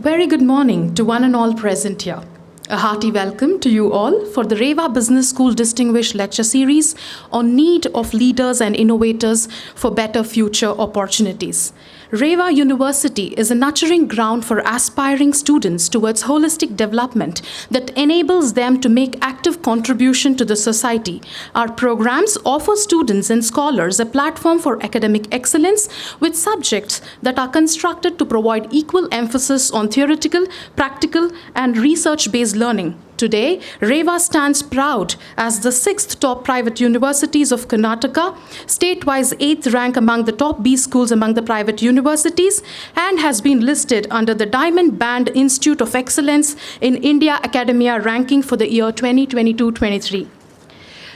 Very good morning to one and all present here. A hearty welcome to you all for the REVA Business School Distinguished Lecture Series on need of leaders and innovators for better future opportunities. REVA University is a nurturing ground for aspiring students towards holistic development that enables them to make active contribution to the society. Our programs offer students and scholars a platform for academic excellence with subjects that are constructed to provide equal emphasis on theoretical, practical, and research-based learning. Today, REVA stands proud as the 6th top private universities of Karnataka, state-wise 8th rank among the top B schools among the private universities, and has been listed under the Diamond Band Institute of Excellence in India Academia ranking for the year 2022-23.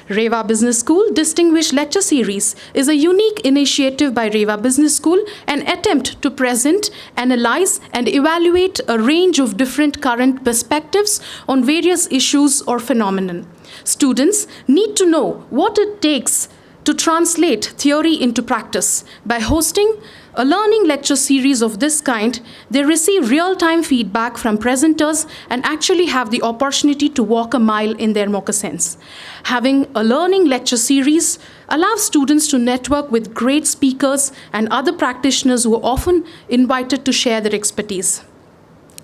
REVA Business School Distinguished Lecture Series is a unique initiative by REVA Business School, an attempt to present, analyze, and evaluate a range of different current perspectives on various issues or phenomenon. Students need to know what it takes to translate theory into practice. By hosting a learning lecture series of this kind, they receive real-time feedback from presenters and actually have the opportunity to walk a mile in their moccasins. Having a learning lecture series allows students to network with great speakers and other practitioners who are often invited to share their expertise.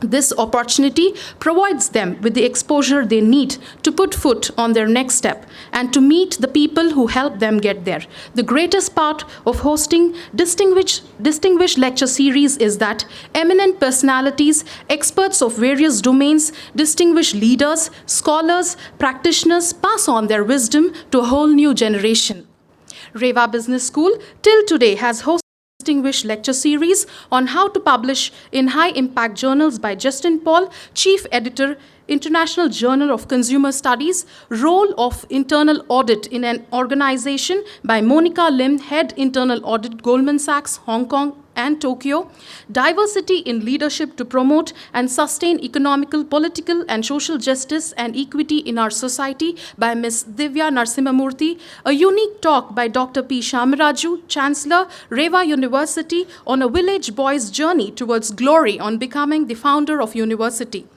This opportunity provides them with the exposure they need to put foot on their next step and to meet the people who help them get there. The greatest part of hosting distinguished lecture series is that eminent personalities, experts of various domains, distinguished leaders, scholars, practitioners pass on their wisdom to a whole new generation. REVA Business School till today has hosted distinguished lecture series on how to publish in high-impact journals by Justin Paul, Chief Editor, International Journal of Consumer Studies, Role of Internal Audit in an Organization by Monica Lim, Head Internal Audit, Goldman Sachs, Hong Kong and Tokyo, Diversity in Leadership to Promote and Sustain Economical, Political and Social Justice and Equity in Our Society by Ms. Divya Narasimhamurthy, a unique talk by Dr. P. Shamaraju, Chancellor, REVA University, on a village boy's journey towards glory on becoming the founder of university.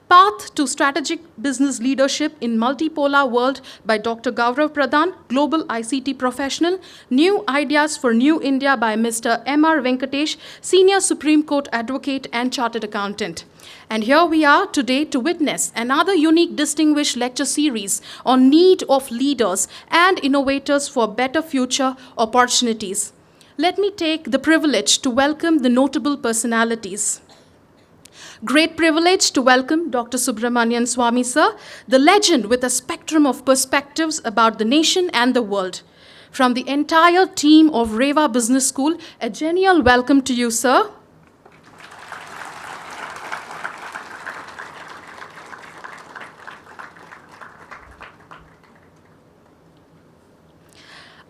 Path to Strategic Business Leadership in Multipolar World by Dr. Gaurav Pradhan, Global ICT Professional. New Ideas for New India by Mr. M.R. Venkatesh, Senior Supreme Court Advocate and Chartered Accountant. And here we are today to witness another unique distinguished lecture series on need of leaders and innovators for better future opportunities. Let me take the privilege to welcome the notable personalities. Great privilege to welcome Dr. Subramanian Swamy, sir, the legend with a spectrum of perspectives about the nation and the world. From the entire team of REVA Business School, a genial welcome to you, sir.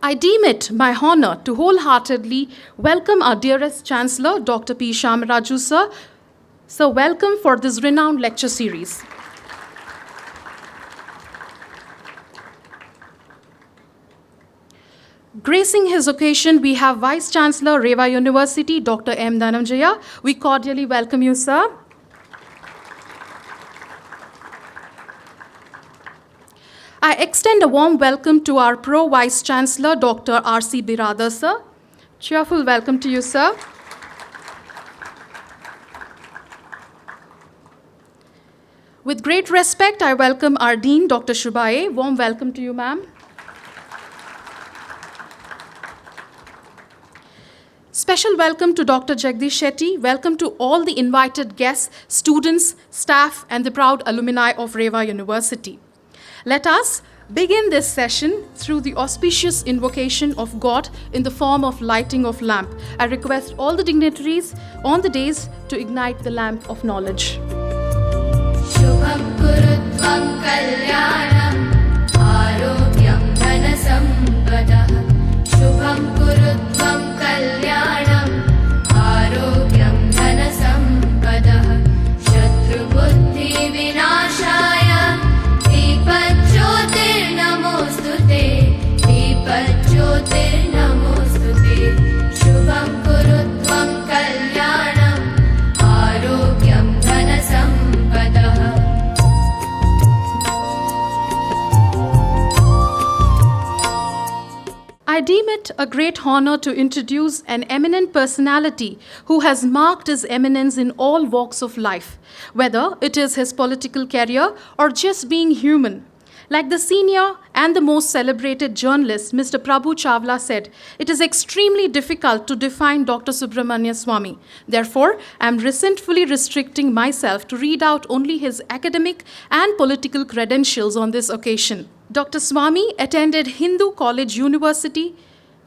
I deem it my honor to wholeheartedly welcome our dearest Chancellor, Dr. P. Shamaraju, sir. So welcome for this renowned lecture series. Gracing his occasion, we have Vice Chancellor, REVA University, Dr. M. Dhananjaya. We cordially welcome you, sir. I extend a warm welcome to our Pro Vice Chancellor, Dr. R.C. Biradar, sir. Cheerful welcome to you, sir. With great respect, I welcome our Dean, Dr. Shubhaye. Warm welcome to you, ma'am. Special welcome to Dr. Jagdish Shetty. Welcome to all the invited guests, students, staff, and the proud alumni of REVA University. Let us begin this session through the auspicious invocation of God in the form of lighting of lamp. I request all the dignitaries on the dais to ignite the lamp of knowledge. शुभं कुरुत्वं कल्याणं आरोग्यं धनसम्पदः शुभं कुरुत्वं कल्याणं आरोग्यं धनसम्पदः शत्रुबुद्धिविनाशाय दीपज्योतिर्नमोऽस्तुते दीपज्योतिर्नमोऽस्तुते शुभं कुरुत्वं कल्याणं आरोग्यं deem it a great honor to introduce an eminent personality who has marked his eminence in all walks of life, whether it is his political career or just being human. Like the senior and the most celebrated journalist, Mr. Prabhu Chawla said, it is extremely difficult to define Dr. Subramanian Swamy. Therefore, I am resentfully restricting myself to read out only his academic and political credentials on this occasion. Dr. Swamy attended Hindu College University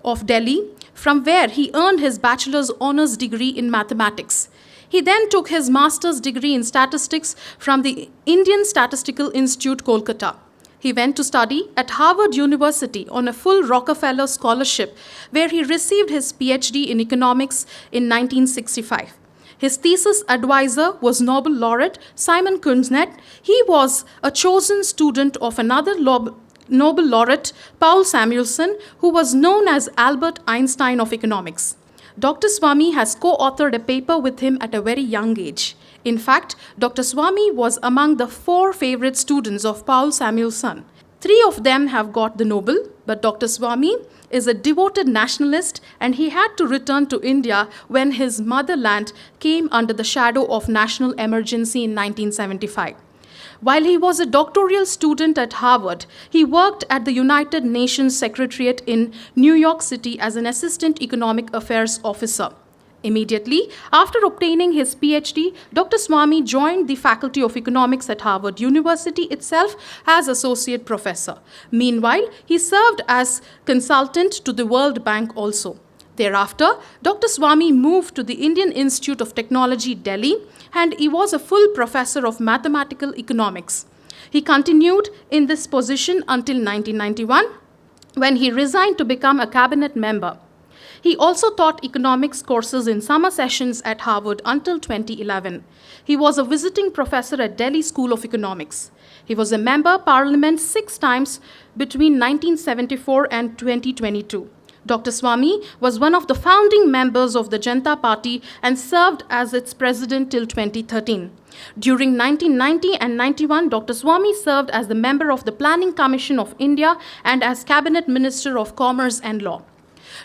of Delhi, from where he earned his bachelor's honors degree in mathematics. He then took his master's degree in statistics from the Indian Statistical Institute, Kolkata. He went to study at Harvard University on a full Rockefeller scholarship, where he received his PhD in economics in 1965. His thesis advisor was Nobel laureate Simon Kuznets. He was a chosen student of another Nobel laureate, Paul Samuelson, who was known as Albert Einstein of economics. Dr. Swamy has co-authored a paper with him at a very young age. In fact, Dr. Swamy was among the 4 favorite students of Paul Samuelson. 3 of them have got the Nobel, but Dr. Swamy is a devoted nationalist and he had to return to India when his motherland came under the shadow of national emergency in 1975. While he was a doctoral student at Harvard, he worked at the United Nations Secretariat in New York City as an assistant economic affairs officer. Immediately after obtaining his PhD, Dr. Swamy joined the Faculty of Economics at Harvard University itself as associate professor. Meanwhile, he served as consultant to the World Bank also. Thereafter, Dr. Swamy moved to the Indian Institute of Technology, Delhi, and he was a full professor of mathematical economics. He continued in this position until 1991, when he resigned to become a cabinet member. He also taught economics courses in summer sessions at Harvard until 2011. He was a visiting professor at Delhi School of Economics. He was a member of parliament 6 times between 1974 and 2022. Dr. Swamy was one of the founding members of the Janata Party and served as its president till 2013. During 1990 and 91, Dr. Swamy served as the member of the Planning Commission of India and as Cabinet Minister of Commerce and Law.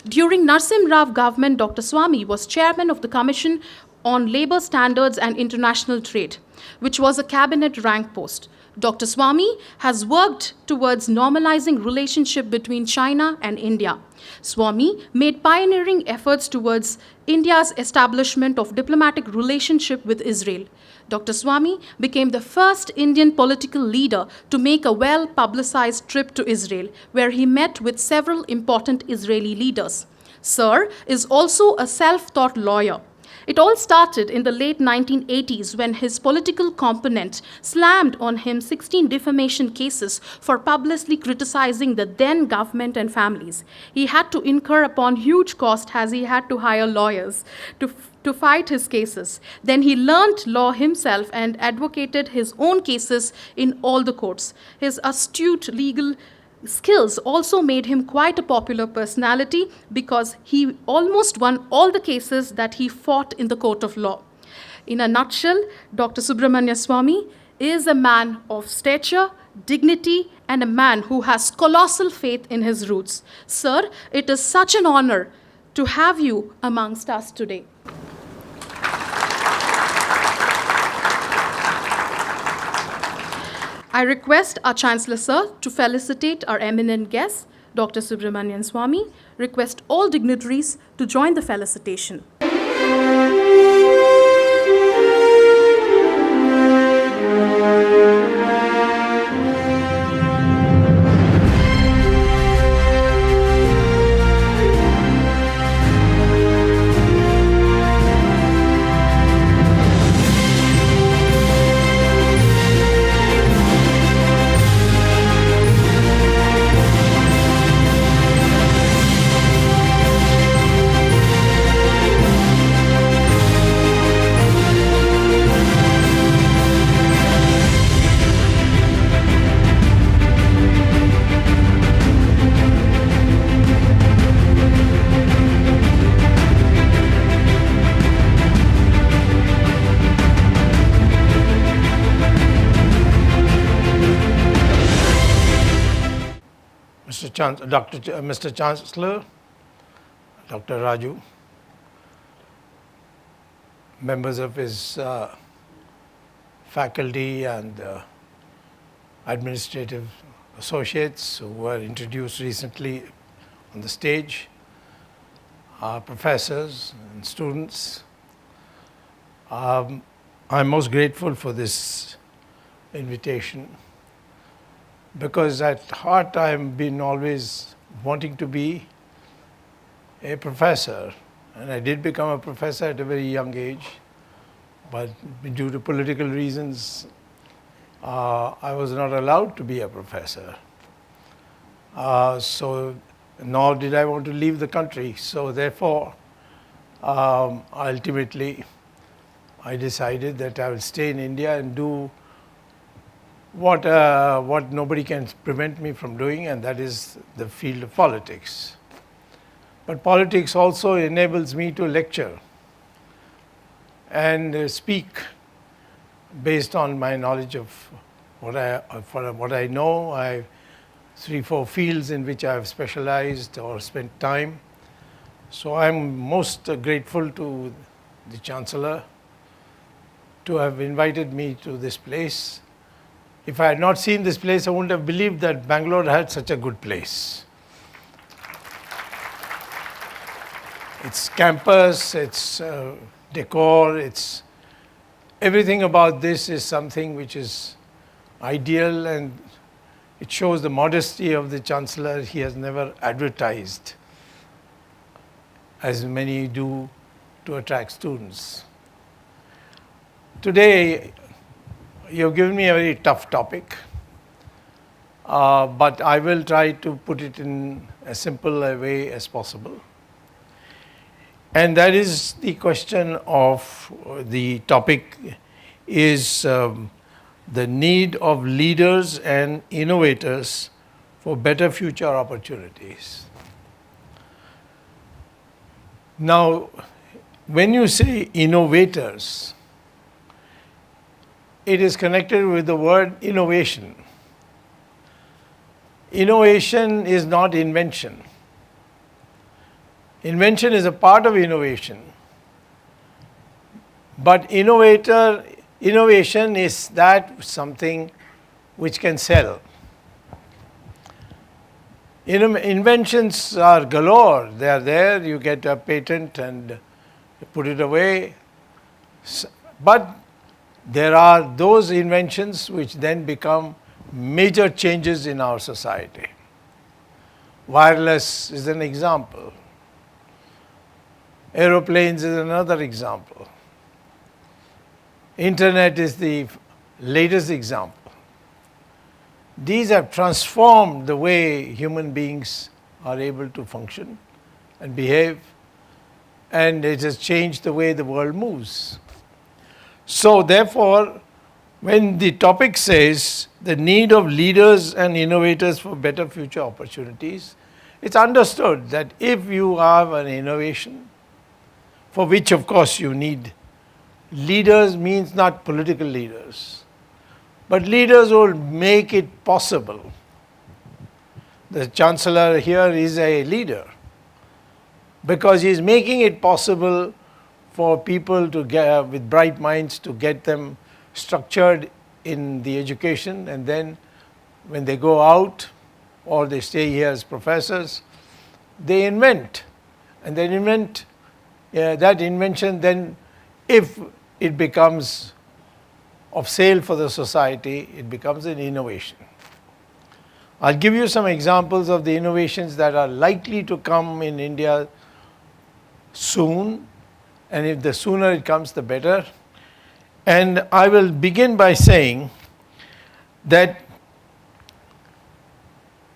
During Narsim Rao government, Dr. Swamy was chairman of the Commission on Labour Standards and International Trade, which was a cabinet rank post. Dr. Swamy has worked towards normalizing relationship between China and India. Swamy made pioneering efforts towards India's establishment of diplomatic relationship with Israel. Dr. Swamy became the first Indian political leader to make a well-publicized trip to Israel, where he met with several important Israeli leaders. Sir is also a self-taught lawyer. It all started in the late 1980s when his political opponent slammed on him 16 defamation cases for publicly criticizing the then government and families. He had to incur upon huge cost as he had to hire lawyers to fight his cases. Then he learned law himself and advocated his own cases in all the courts. His astute legal skills also made him quite a popular personality because he almost won all the cases that he fought in the court of law. In a nutshell, Dr. Subramanian Swamy is a man of stature, dignity, and a man who has colossal faith in his roots. Sir, it is such an honor to have you amongst us today. I request our Chancellor Sir to felicitate our eminent guest, Dr. Subramanian Swamy. Request all dignitaries to join the felicitation. Mr. Chancellor, Dr. Raju, members of his faculty and administrative associates who were introduced recently on the stage, professors and students. I'm most grateful for this invitation because at heart I've been always wanting to be a professor, and I did become a professor at a very young age, but due to political reasons I was not allowed to be a professor. So nor did I want to leave the country. So therefore, ultimately, I decided that I will stay in India and do what nobody can prevent me from doing, and that is the field of politics. But politics also enables me to lecture and speak based on my knowledge of what I know. I have 3-4 fields in which I have specialized or spent time. So I'm most grateful to the Chancellor to have invited me to this place. If I had not seen this place, I wouldn't have believed that Bangalore had such a good place. Its campus, its decor, its everything about this is something which is ideal, and it shows the modesty of the Chancellor. He has never advertised as many do to attract students. Today, you have given me a very tough topic, but I will try to put it in as simple a way as possible. And that is the question of the topic is the need of leaders and innovators for better future opportunities. Now, when you say innovators, it is connected with the word innovation. Innovation is not invention. Invention is a part of innovation. But innovation is that something which can sell. Inventions are galore. They are there. You get a patent and you put it away. But there are those inventions which then become major changes in our society. Wireless is an example. Aeroplanes is another example. Internet is the latest example. These have transformed the way human beings are able to function and behave, and it has changed the way the world moves. So therefore, when the topic says the need of leaders and innovators for better future opportunities, it's understood that if you have an innovation, for which of course you need leaders, means not political leaders, but leaders who will make it possible. The Chancellor here is a leader because he is making it possible for people to get, with bright minds, to get them structured in the education, and then when they go out or they stay here as professors, they invent, and then invent that invention. Then if it becomes of sale for the society, it becomes an innovation. I'll give you some examples of the innovations that are likely to come in India soon, and if the sooner it comes, the better. And I will begin by saying that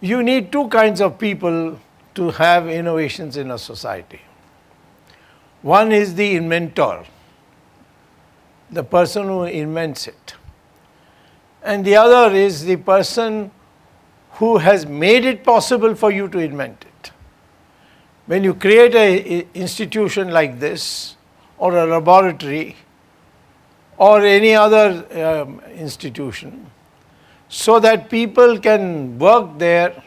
you need two kinds of people to have innovations in a society. One is the inventor, the person who invents it. And the other is the person who has made it possible for you to invent it. When you create an institution like this, or a laboratory, or any other institution, so that people can work there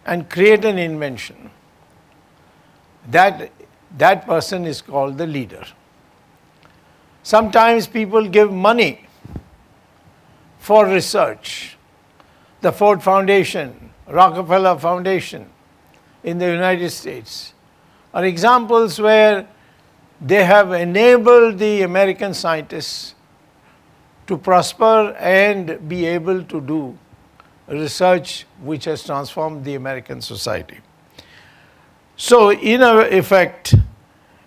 and create an invention, that person is called the leader. Sometimes people give money for research. The Ford Foundation, Rockefeller Foundation in the United States are examples where they have enabled the American scientists to prosper and be able to do research which has transformed the American society. So in effect,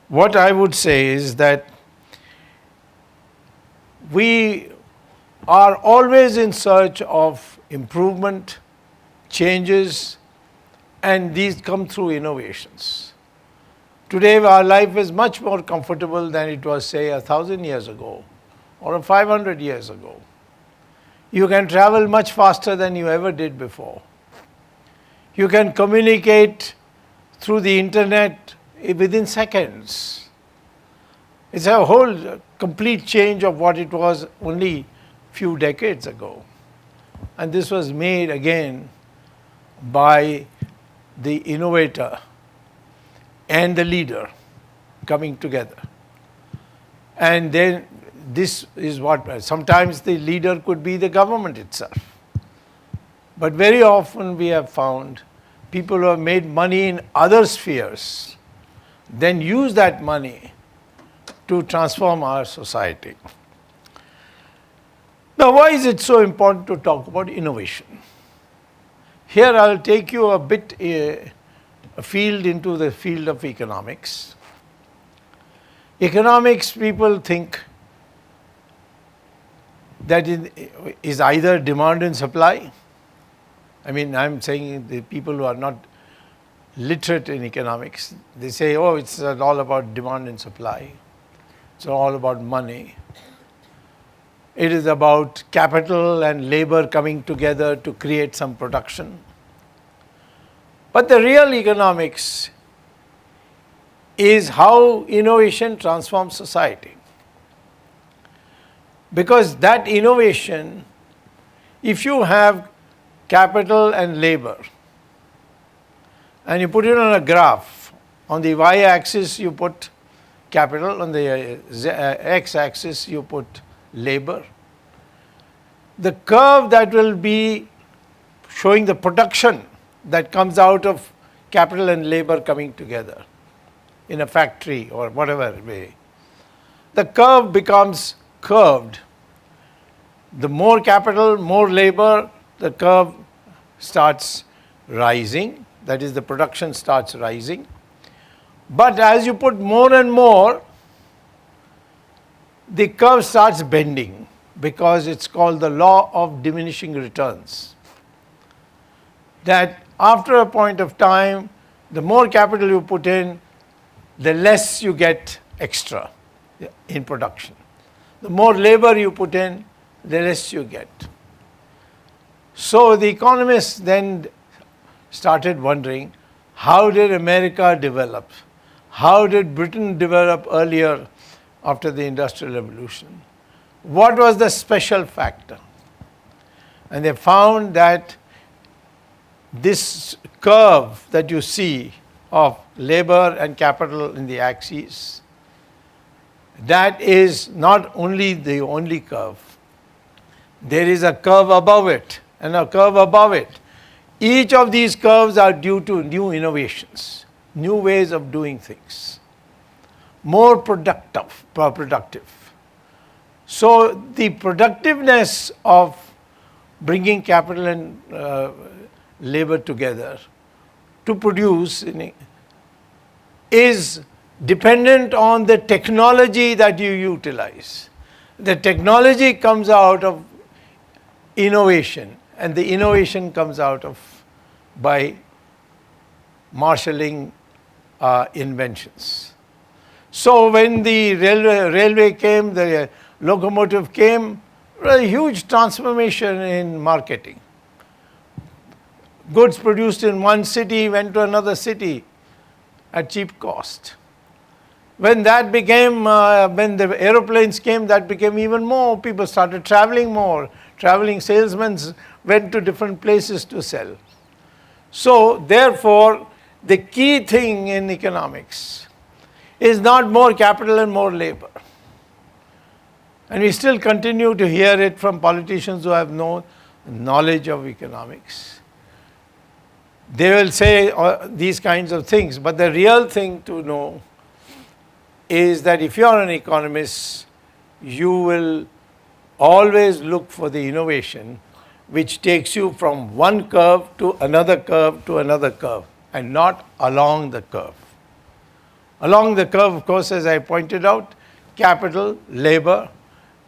what I would say is that we are always in search of improvement, changes, and these come through innovations. Today our life is much more comfortable than it was, say, 1,000 years ago or 500 years ago. You can travel much faster than you ever did before. You can communicate through the internet within seconds. It's a whole complete change of what it was only few decades ago. And this was made again by the innovator and the leader coming together. And then this is what, sometimes the leader could be the government itself. But very often we have found people who have made money in other spheres then use that money to transform our society. Now, why is it so important to talk about innovation? Here I'll take you a bit afield into the field of economics. Economics, people think that it is either demand and supply. I mean, I'm saying the people who are not literate in economics, they say, oh, it's all about demand and supply. It's all about money. It is about capital and labor coming together to create some production. But the real economics is how innovation transforms society. Because that innovation, if you have capital and labor, and you put it on a graph, on the y-axis you put capital, on the x-axis you put labor. The curve that will be showing the production that comes out of capital and labor coming together in a factory or whatever way, the curve becomes curved. The more capital, more labor, the curve starts rising, that is, the production starts rising. But as you put more and more, the curve starts bending, because it's called the law of diminishing returns. That after a point of time, the more capital you put in, the less you get extra in production. The more labor you put in, the less you get. So the economists then started wondering, how did America develop? How did Britain develop earlier after the Industrial Revolution? What was the special factor? And they found that this curve that you see of labor and capital in the axes, that is not only the only curve. There is a curve above it and a curve above it. Each of these curves are due to new innovations, new ways of doing things, more productive. So the productiveness of bringing capital and labor together to produce is dependent on the technology that you utilize. The technology comes out of innovation, and the innovation comes out of by marshalling inventions. So when the railway came, the locomotive came, a huge transformation in marketing. Goods produced in one city went to another city at cheap cost. When that became, when the aeroplanes came, that became even more. People started traveling more. Traveling salesmen went to different places to sell. So therefore, the key thing in economics is not more capital and more labor. And we still continue to hear it from politicians who have no knowledge of economics. They will say these kinds of things, but the real thing to know is that if you are an economist, you will always look for the innovation which takes you from one curve to another curve to another curve, and not along the curve. Along the curve, of course, as I pointed out, capital, labor,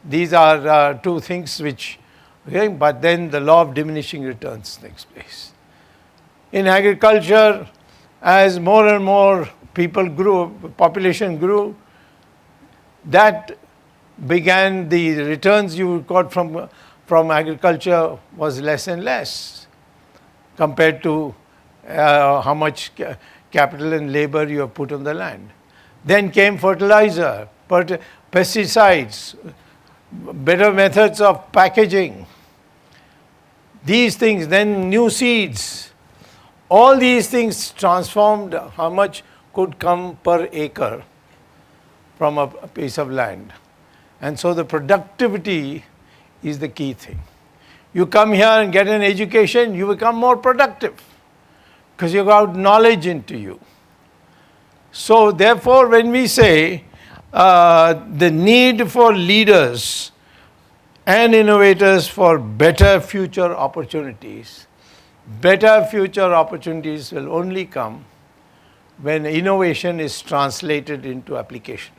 these are two things which, okay, but then the law of diminishing returns takes place. In agriculture, as more and more people grew, population grew, that began, the returns you got from agriculture was less and less compared to how much capital and labor you have put on the land. Then came fertilizer, pesticides, better methods of packaging, these things, then new seeds. All these things transformed how much could come per acre from a piece of land. And so the productivity is the key thing. You come here and get an education, you become more productive because you got knowledge into you. So therefore, when we say the need for leaders and innovators for better future opportunities will only come when innovation is translated into application.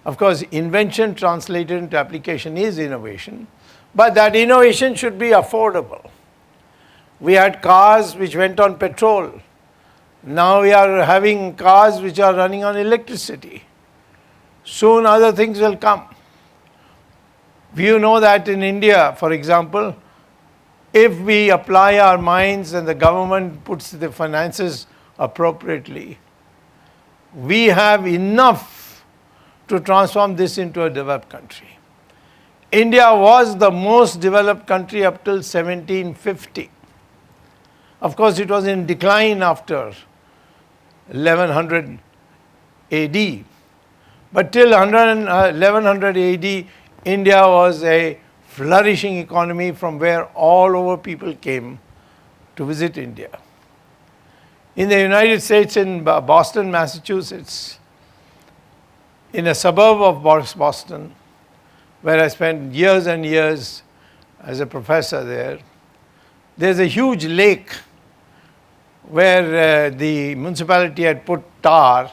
Of course, invention translated into application is innovation, but that innovation should be affordable. We had cars which went on petrol. Now we are having cars which are running on electricity. Soon other things will come. You know that in India, for example, if we apply our minds and the government puts the finances appropriately, we have enough to transform this into a developed country. India was the most developed country up till 1750. Of course, it was in decline after 1100 AD. But till 1100 AD, India was a flourishing economy from where all over people came to visit India. In the United States, in Boston, Massachusetts, in a suburb of Boston, where I spent years and years as a professor there, there's a huge lake where the municipality had put tar,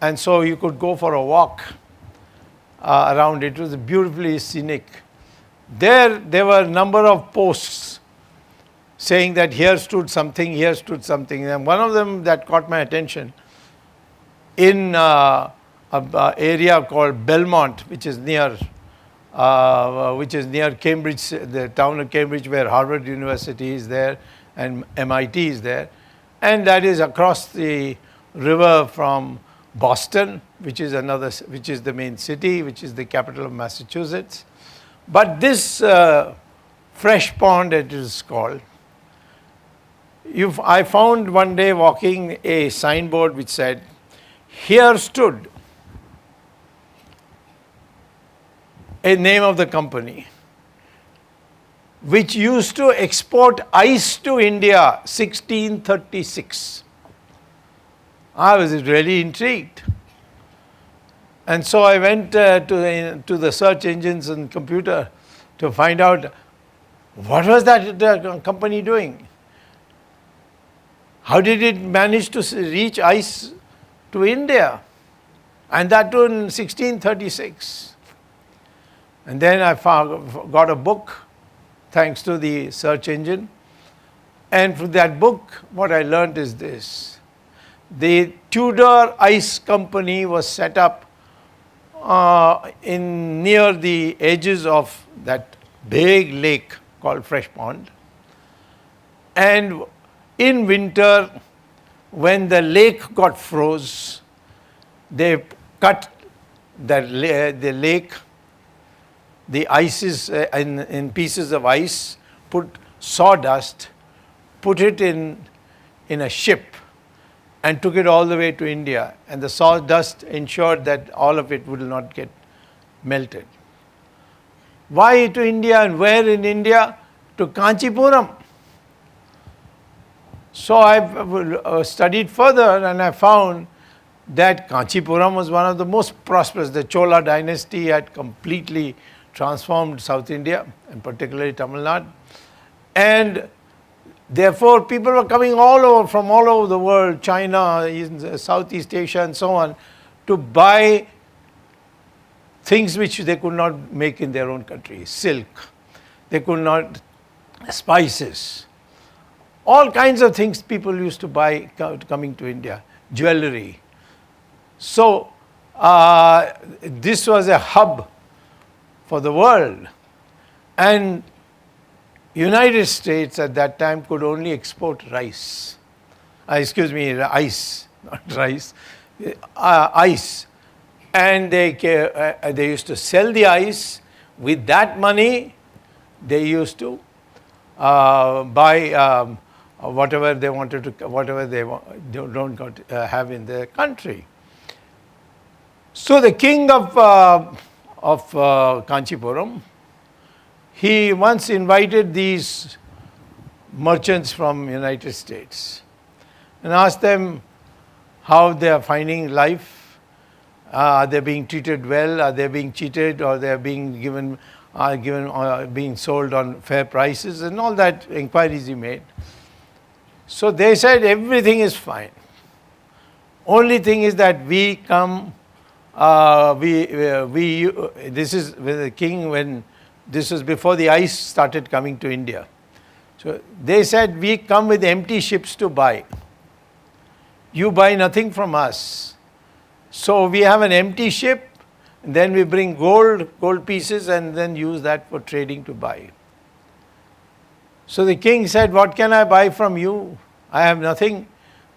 and so you could go for a walk around it. It was beautifully scenic. There were a number of posts saying that here stood something, here stood something. And one of them that caught my attention, in an area called Belmont, which is near Cambridge, the town of Cambridge, where Harvard University is there and MIT is there, and that is across the river from Boston, which is the main city, which is the capital of Massachusetts. But this fresh pond, it is called, I found one day walking a signboard which said, "Here stood," a name of the company, which used to export ice to India 1636. I was really intrigued. And so I went to the search engines and computer to find out what was that company doing. How did it manage to reach ice to India? And that too in 1636. And then I got a book, thanks to the search engine. And from that book, what I learned is this. The Tudor Ice Company was set up near the edges of that big lake called Fresh Pond. And in winter, when the lake got froze, they cut the lake, the ices in pieces of ice, put sawdust put it in a ship and took it all the way to India, and the sawdust ensured that all of it would not get melted. Why to India, and where in India? To Kanchipuram. So I've studied further, and I found that Kanchipuram was one of the most prosperous. The Chola dynasty had completely transformed South India, and particularly Tamil Nadu. And therefore, people were coming from all over the world, China, Southeast Asia and so on, to buy things which they could not make in their own country. Silk, they could not, spices, all kinds of things people used to buy coming to India, jewelry. So this was a hub for the world, and United States at that time could only export rice. Ice, not rice, ice. And they used to sell the ice. With that money, they used to buy whatever they wanted to, whatever they don't have in their country. So the king of Kanchipuram, he once invited these merchants from United States and asked them how they are finding life. Are they being treated well? Are they being cheated? Or they are being being sold on fair prices? And all that inquiries he made. So they said everything is fine. Only thing is that we come. This is with the king when this was before the ice started coming to India. So they said, we come with empty ships to buy. You buy nothing from us. So we have an empty ship, and then we bring gold pieces, and then use that for trading to buy. So the king said, what can I buy from you? I have nothing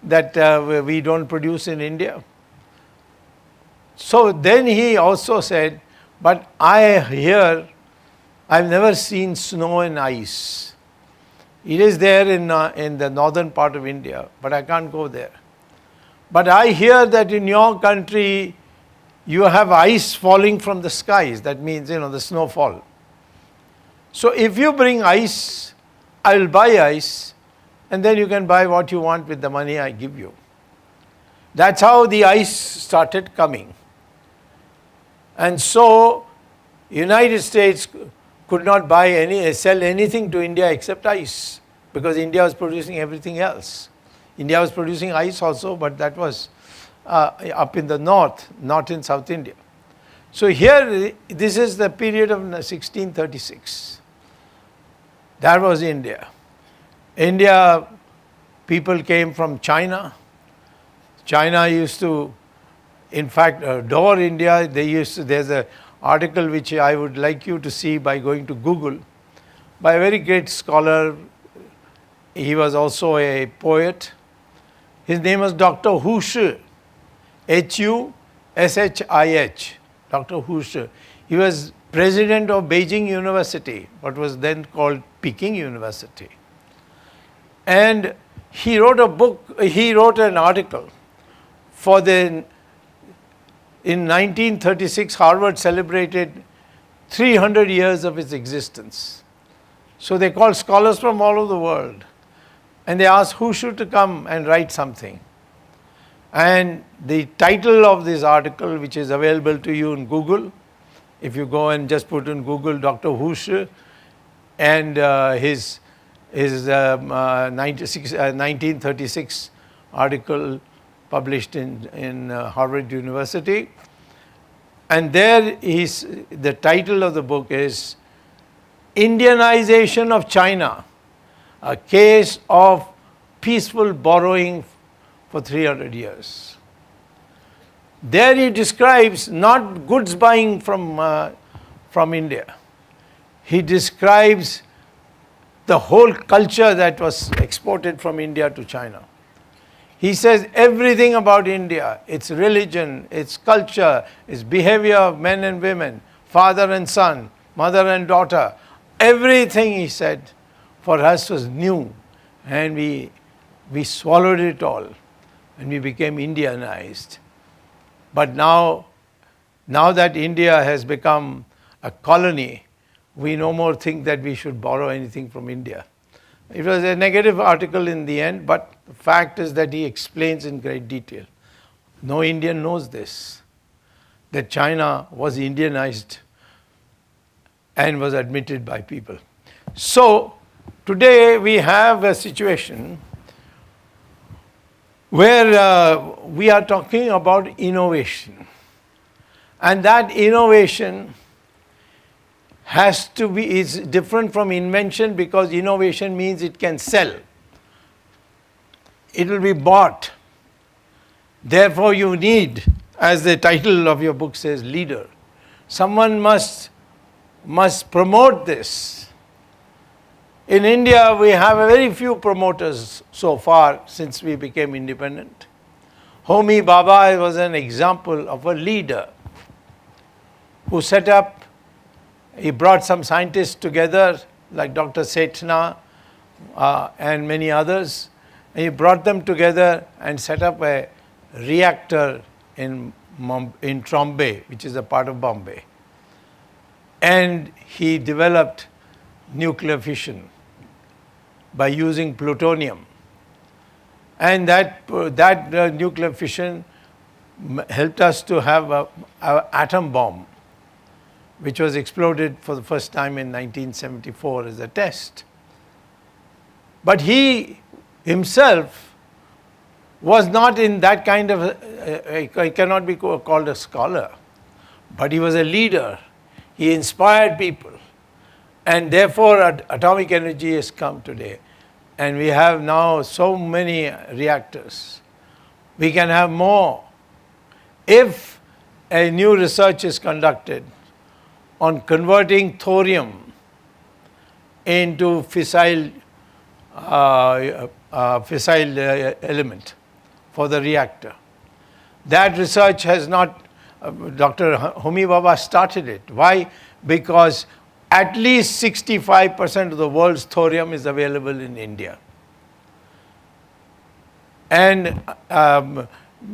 that we don't produce in India. So then he also said, but I've never seen snow and ice. It is there in the northern part of India, but I can't go there. But I hear that in your country, you have ice falling from the skies. That means, the snowfall. So if you bring ice, I will buy ice, and then you can buy what you want with the money I give you. That's how the ice started coming. And so, United States could not sell anything to India except ice, because India was producing everything else. India was producing ice also, but that was up in the north, not in South India. So here, this is the period of 1636. That was India. India, people came from China. China used to, in fact, adore India. There's an article which I would like you to see by going to Google, by a very great scholar. He was also a poet. His name was Dr. Hu Shi, Hushih, Dr. Hu Shi. He was president of Beijing University, what was then called Peking University. And he wrote an article in 1936, Harvard celebrated 300 years of its existence. So they called scholars from all over the world, and they asked Hu Shi to come and write something. And the title of this article, which is available to you in Google, if you go and just put in Google Dr. Hu Shi and his 1936 article published in Harvard University. And there the title of the book is Indianization of China, a case of peaceful borrowing for 300 years. There he describes not goods buying from India. He describes the whole culture that was exported from India to China. He says everything about India, its religion, its culture, its behavior of men and women, father and son, mother and daughter, everything, he said, for us was new. and we swallowed it all and we became Indianized. But now that India has become a colony, we no more think that we should borrow anything from India. It was a negative article in the end, but the fact is that he explains in great detail. No Indian knows this, that China was Indianized and was admitted by people. So today we have a situation where we are talking about innovation. And that innovation is different from invention, because innovation means it can sell. It will be bought. Therefore you need, as the title of your book says, leader. Someone must promote this. In India, we have a very few promoters so far since we became independent. Homi Bhabha was an example of a leader who set up, he brought some scientists together like Dr. Sethna and many others, and he brought them together and set up a reactor in Trombay, which is a part of Bombay. And he developed nuclear fission by using plutonium. And that nuclear fission helped us to have an atom bomb, which was exploded for the first time in 1974 as a test. But he himself was not in that kind of, he cannot be called a scholar, but he was a leader. He inspired people. And therefore atomic energy has come today. And we have now so many reactors. We can have more if a new research is conducted on converting thorium into fissile element for the reactor. That research has not, Dr. Homi Bhabha started it. Why? Because at least 65% of the world's thorium is available in India. And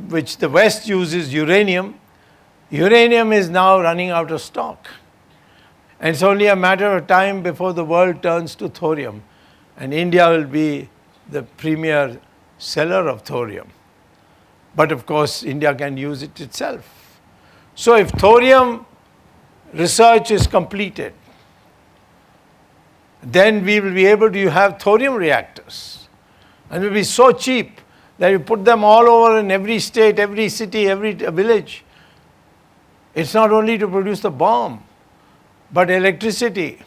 which the West uses uranium. Uranium is now running out of stock. And it's only a matter of time before the world turns to thorium. And India will be the premier seller of thorium. But of course, India can use it itself. So if thorium research is completed, then we will be able to have thorium reactors. And it will be so cheap that you put them all over in every state, every city, every village. It's not only to produce the bomb, but electricity,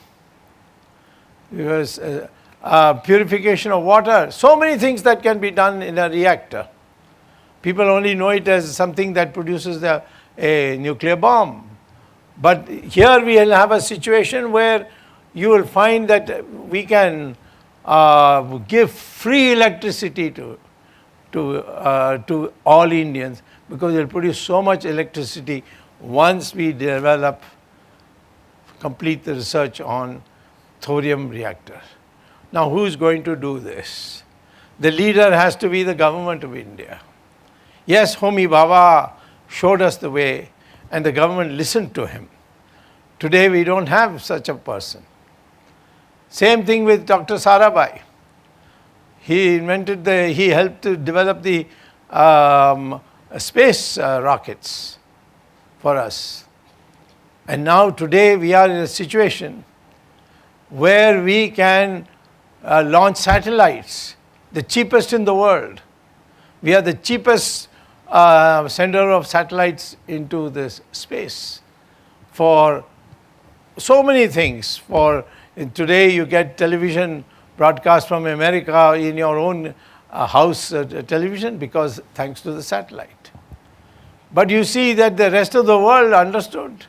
because purification of water, so many things that can be done in a reactor. People only know it as something that produces a nuclear bomb. But here we will have a situation where you will find that we can give free electricity to all Indians, because it will produce so much electricity once we complete the research on thorium reactor. Now who is going to do this? The leader has to be the government of India. Yes, Homi Bhabha showed us the way and the government listened to him. Today we don't have such a person. Same thing with Dr. Sarabhai. He helped to develop the space rockets for us. And now today we are in a situation where we can launch satellites, the cheapest in the world. We are the cheapest sender of satellites into this space for so many things. Today you get television broadcast from America in your own house television, because thanks to the satellite. But you see that the rest of the world understood.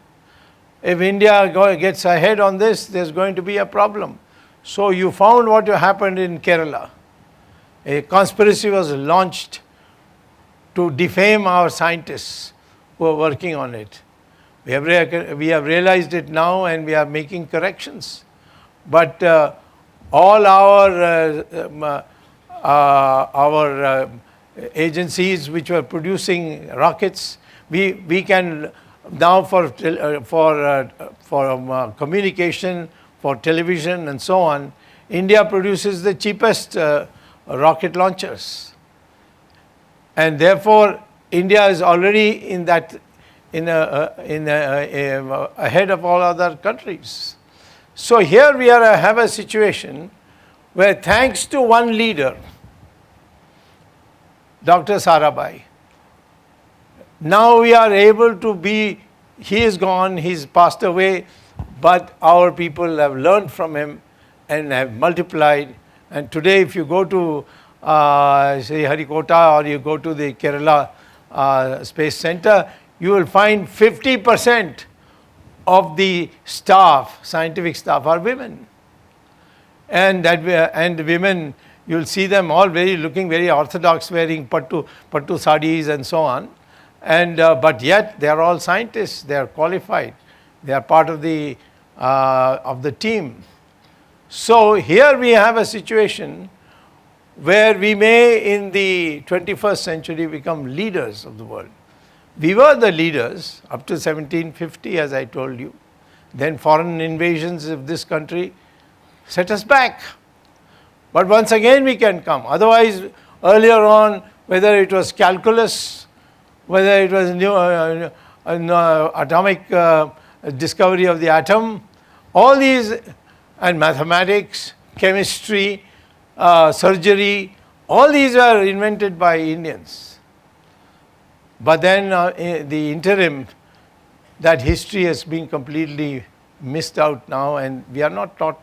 If India gets ahead on this, there's going to be a problem. So you found what happened in Kerala. A conspiracy was launched to defame our scientists who are working on it. We have realized it now and we are making corrections. But all our our agencies which were producing rockets. We can now for communication, for television and so on, India produces the cheapest rocket launchers. And therefore, India is already in that, ahead of all other countries. So here we have a situation where, thanks to one leader, Dr. Sarabhai, now we are able to be, he is gone, he's passed away, but our people have learned from him and have multiplied. And today, if you go to say Harikota, or you go to the Kerala Space Center, you will find 50% of the staff, scientific staff, are women. And women, you will see them all looking very orthodox, wearing pattu sadis and so on. And but yet they are all scientists. They are qualified. They are part of the team. So here we have a situation where we may, in the 21st century, become leaders of the world. We were the leaders up to 1750, as I told you. Then foreign invasions of this country set us back. But once again we can come. Otherwise, earlier on, whether it was calculus, whether it was atomic discovery of the atom, all these, and mathematics, chemistry, surgery, all these were invented by Indians. But then in the interim, that history has been completely missed out now, and we are not taught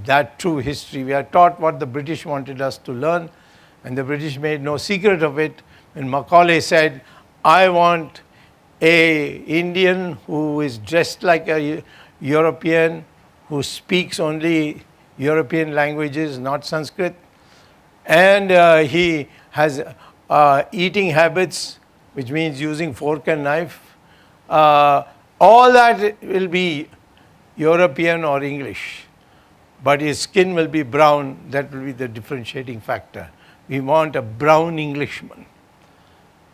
that true history. We are taught what the British wanted us to learn, and the British made no secret of it. When Macaulay said, I want a Indian who is dressed like a European, who speaks only European languages, not Sanskrit, and he has eating habits, which means using fork and knife. All that will be European or English, but his skin will be brown. That will be the differentiating factor. We want a brown Englishman.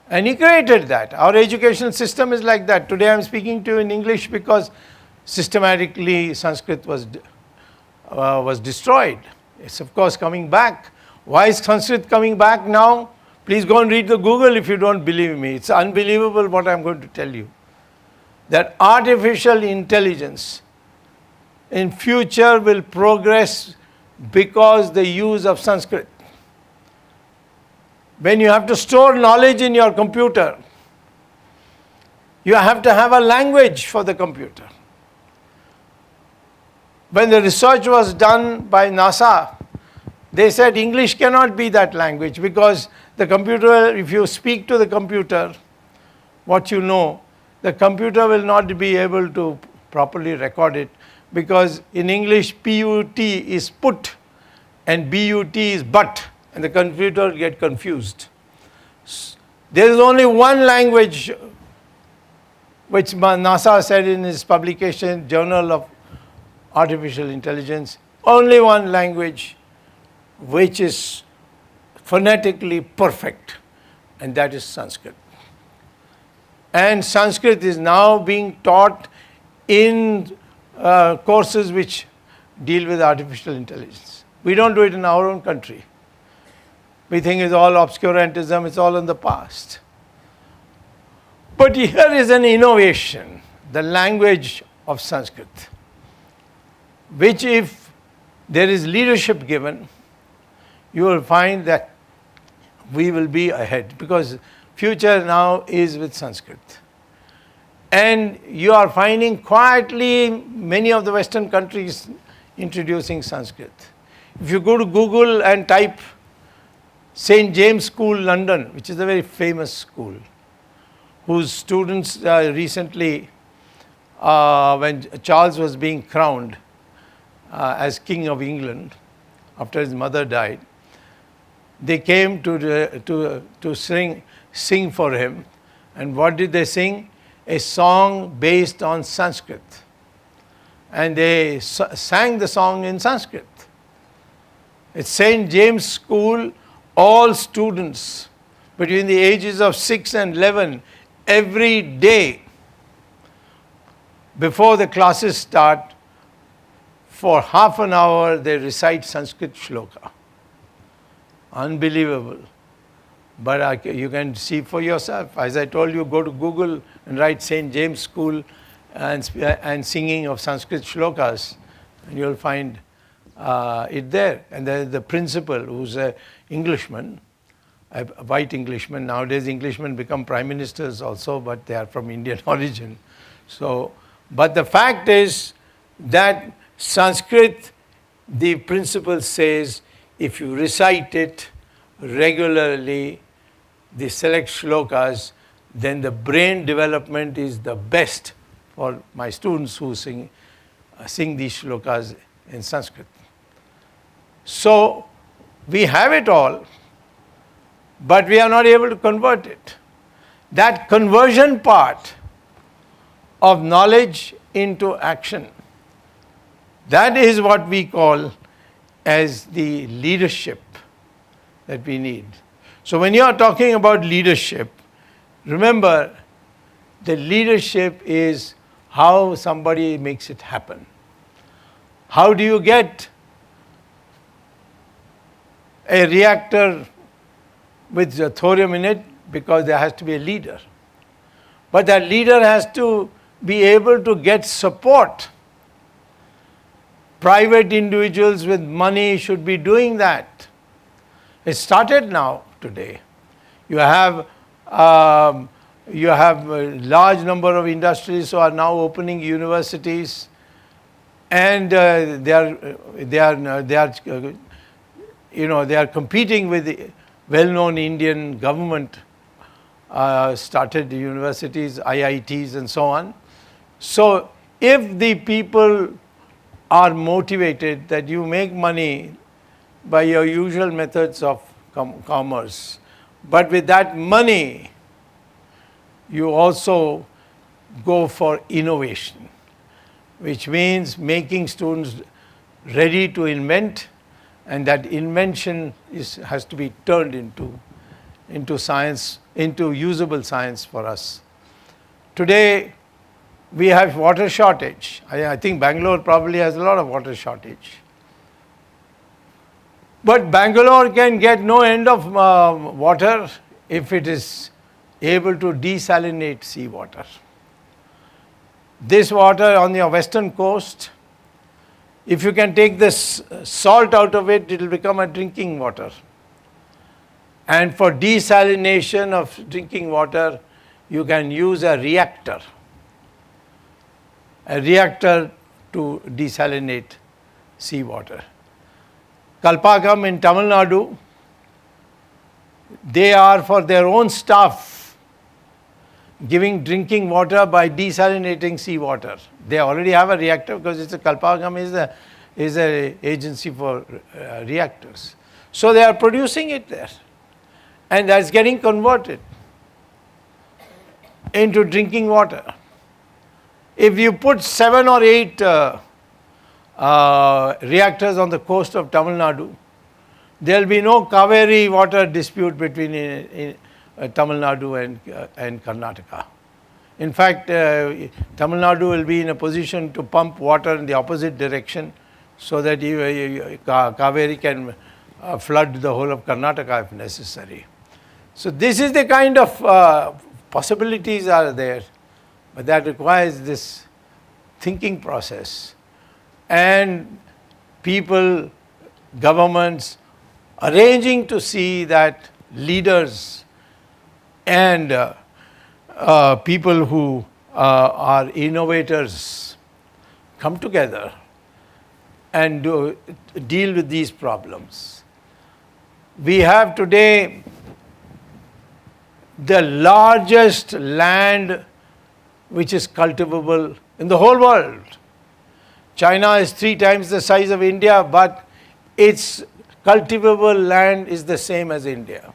And he created that. Our education system is like that. Today I am speaking to you in English because systematically Sanskrit was destroyed. It's of course coming back. Why is Sanskrit coming back now? Please go and read the Google if you don't believe me. It's unbelievable what I'm going to tell you. That artificial intelligence in future will progress because the use of Sanskrit. When you have to store knowledge in your computer, you have to have a language for the computer. When the research was done by NASA, they said English cannot be that language because the computer, if you speak to the computer what you know, the computer will not be able to properly record it, because in English PUT is put and BUT is but, and the computer will get confused. There is only one language which NASA said in its publication, Journal of Artificial Intelligence, only one language which is phonetically perfect, and that is Sanskrit. And Sanskrit is now being taught in courses which deal with artificial intelligence. We don't do it in our own country. We think it's all obscurantism, it's all in the past. But here is an innovation, the language of Sanskrit, which if there is leadership given, you will find that we will be ahead, because future now is with Sanskrit. And you are finding quietly many of the Western countries introducing Sanskrit. If you go to Google and type St. James School, London, which is a very famous school, whose students recently, when Charles was being crowned as King of England after his mother died, they came to sing for him. And what did they sing? A song based on Sanskrit. And they sang the song in Sanskrit. It's St. James School all students between the ages of 6 and 11, every day before the classes start, for half an hour they recite Sanskrit shloka. Unbelievable. But you can see for yourself. As I told you, go to Google and write St. James School and singing of Sanskrit shlokas, and you'll find it there. And there is the principal, who's an Englishman, a white Englishman. Nowadays Englishmen become prime ministers also, but they are from Indian origin. But the fact is that Sanskrit, the principle says, if you recite it regularly, the select shlokas, then the brain development is the best for my students who sing these shlokas in Sanskrit. So we have it all, but we are not able to convert it. That conversion part of knowledge into action, that is what we call as the leadership that we need. So when you are talking about leadership, remember, the leadership is how somebody makes it happen. How do you get a reactor with thorium in it? Because there has to be a leader. But that leader has to be able to get support. Private individuals with money should be doing that. It started now today. You have a large number of industries who are now opening universities, and they are competing with the well-known Indian government started universities, IITs, and so on. So if the people are motivated that you make money by your usual methods of commerce, but with that money you also go for innovation, which means making students ready to invent, and that invention has to be turned into science, into usable science for us. Today we have water shortage. I think Bangalore probably has a lot of water shortage. But Bangalore can get no end of water if it is able to desalinate seawater. This water on your western coast, if you can take this salt out of it, it will become a drinking water. And for desalination of drinking water, you can use a reactor to desalinate seawater. Kalpakam in Tamil Nadu, they are for their own staff giving drinking water by desalinating seawater. They already have a reactor because Kalpakam is an agency for reactors. So they are producing it there, and that's getting converted into drinking water. If you put 7 or 8 reactors on the coast of Tamil Nadu, there will be no Kaveri water dispute between Tamil Nadu and Karnataka. In fact, Tamil Nadu will be in a position to pump water in the opposite direction so that Kaveri can flood the whole of Karnataka if necessary. So this is the kind of possibilities are there, but that requires this thinking process. And people, governments, arranging to see that leaders and people who are innovators come together and deal with these problems. We have today the largest land which is cultivable in the whole world. China is 3 times the size of India, but its cultivable land is the same as India.